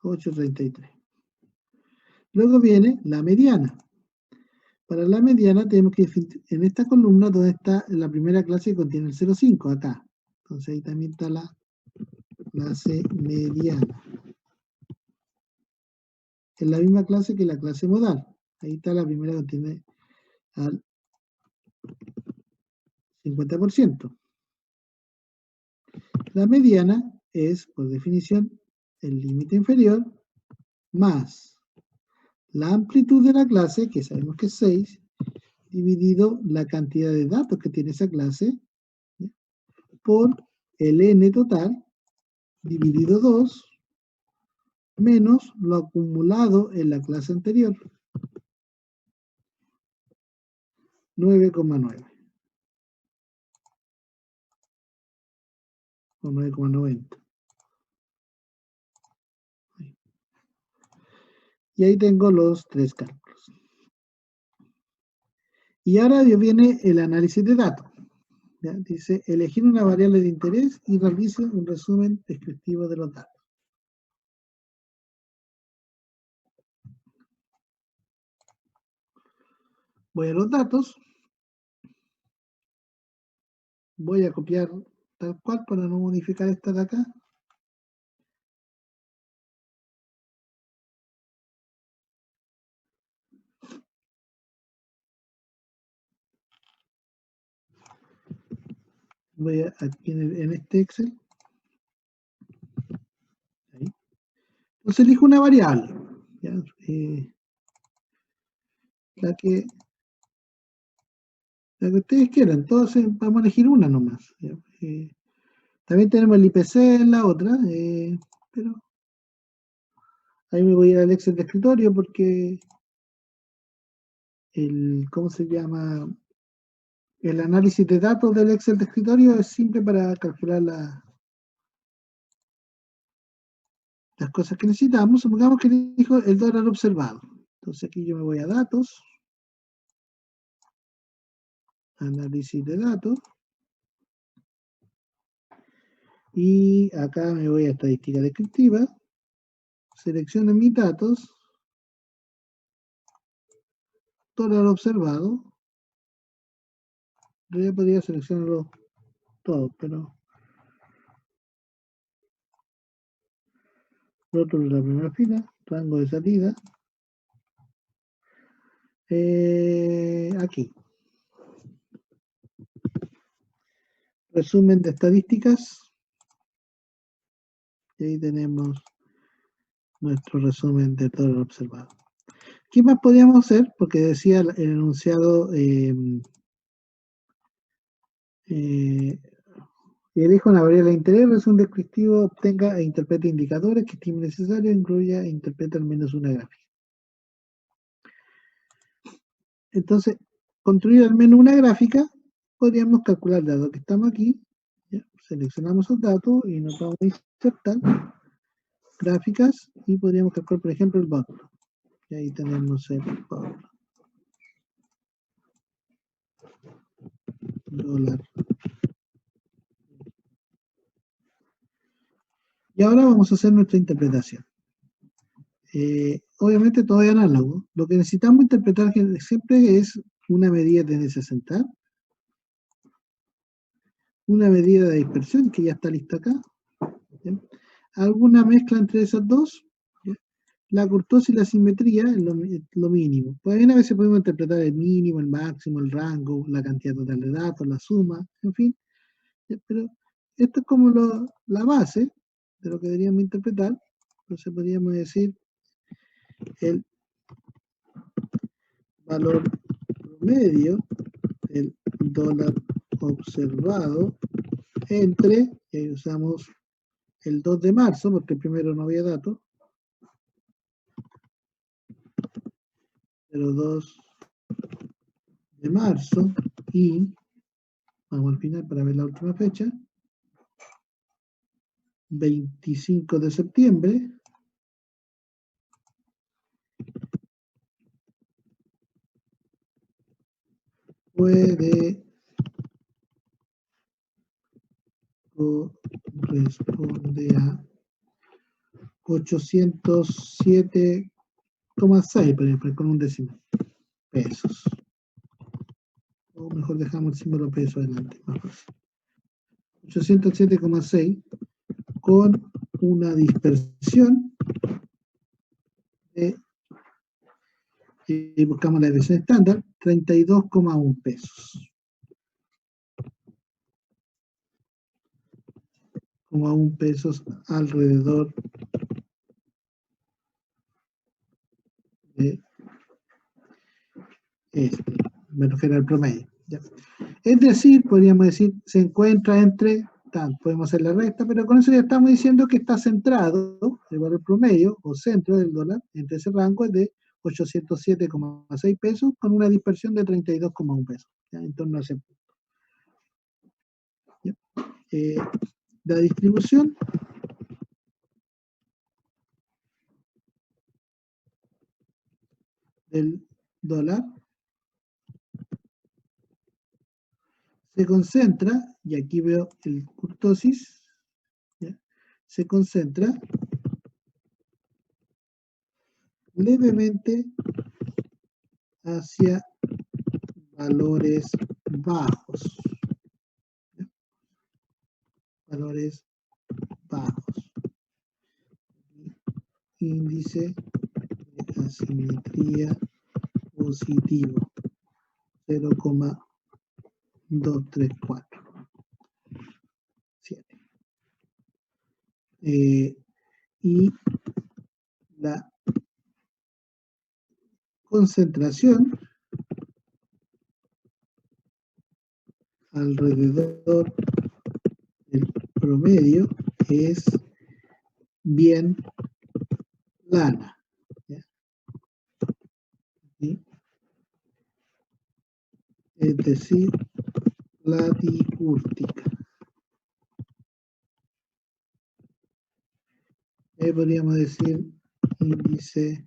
833. Luego viene la mediana. Para la mediana tenemos que definir en esta columna donde está la primera clase que contiene el 0,5, acá. Entonces ahí también está la clase mediana. Es la misma clase que la clase modal. Ahí está la primera que contiene al 50%. La mediana es, por definición, el límite inferior más la amplitud de la clase, que sabemos que es 6, dividido la cantidad de datos que tiene esa clase, ¿sí?, por el n total, dividido 2, menos lo acumulado en la clase anterior, 9,9 o 9,90. Y ahí tengo los tres cálculos. Y ahora viene el análisis de datos. ¿Ya? Dice, elegir una variable de interés y realice un resumen descriptivo de los datos. Voy a los datos. Voy a copiar tal cual para no modificar esta de acá. Voy a aquí en este Excel. Ahí. Entonces elijo una variable. ¿Ya? La que ustedes quieran. Entonces vamos a elegir una nomás. ¿Ya? También tenemos el IPC en la otra, pero ahí me voy a ir al Excel de escritorio porque ¿cómo se llama? El análisis de datos del Excel de escritorio es simple para calcular las cosas que necesitamos. Supongamos que dijo el dólar observado. Entonces aquí yo me voy a datos, análisis de datos, y acá me voy a estadística descriptiva, selecciono mis datos, dólar observado. Yo podría seleccionarlo todo, pero rótulo de la primera fila, rango de salida, aquí. Resumen de estadísticas. Y ahí tenemos nuestro resumen de todo lo observado. ¿Qué más podríamos hacer? Porque decía el enunciado, elijo una variable de interés, resumen descriptivo, obtenga e interprete indicadores que estime necesario, incluya e interprete al menos una gráfica. Entonces, construir al menos una gráfica, podríamos calcular, dado que estamos aquí, ¿ya? Seleccionamos los datos y nos vamos a insertar gráficas y podríamos calcular, por ejemplo, el bottom. Y ahí tenemos el bottom. Dólar. Y ahora vamos a hacer nuestra interpretación. Obviamente todo es análogo. Lo que necesitamos interpretar siempre es una medida de tendencia central, una medida de dispersión, que ya está lista acá, ¿bien? Alguna mezcla entre esas dos, ¿bien? La kurtosis y la simetría es lo mínimo. Pues bien, a veces podemos interpretar el mínimo, el máximo, el rango, la cantidad total de datos, la suma, en fin. ¿Ya? Pero esto es como la base. de lo que deberíamos interpretar. Entonces podríamos decir el valor promedio del dólar observado entre, y ahí usamos el 2 de marzo, porque primero no había datos, pero 2 de marzo y, vamos al final para ver la última fecha, 25 de septiembre, corresponde a 807,6, por ejemplo, con un décimo, pesos. O mejor dejamos el símbolo peso adelante, más fácil. 807,6 con una dispersión de, y buscamos la desviación estándar, 32,1 pesos. 1 pesos alrededor de este, me refiero al promedio. ¿Ya? Es decir, podríamos decir, se encuentra entre, podemos hacer la recta, pero con eso ya estamos diciendo que está centrado, el valor promedio o centro del dólar, entre ese rango es de 807,6 pesos con una dispersión de 32,1 pesos, ¿ya? En torno a ese punto. La distribución del dólar se concentra, y aquí veo el kurtosis, ¿ya? Se concentra levemente hacia valores bajos. ¿Ya? Valores bajos. Índice de asimetría positivo, 0,234. Y la concentración alrededor del promedio es bien plana, ¿ya? ¿Sí? Es decir, platicúrtica. Podríamos decir índice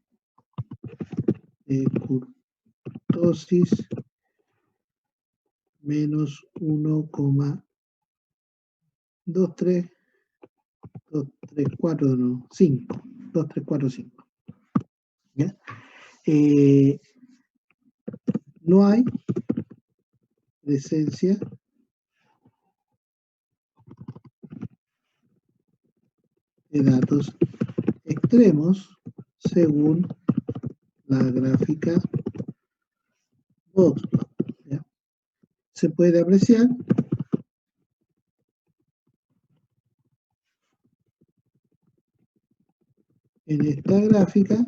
de kurtosis menos 234,5. ¿Ya? No hay presencia de datos extremos según la gráfica Boxplot. ¿Ya? Se puede apreciar en esta gráfica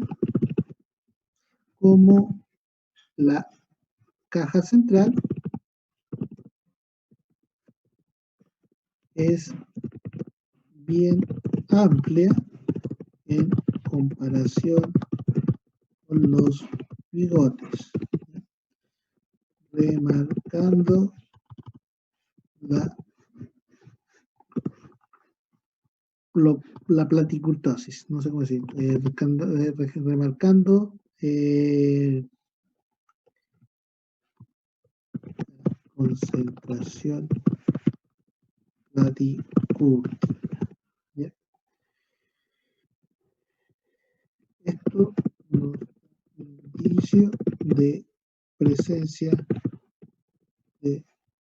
como la caja central es bien amplia en comparación con los bigotes, remarcando la platicurtosis, no sé cómo decir, remarcando concentración platicúrtica. ¿Ya? Esto nos da indicio de presencia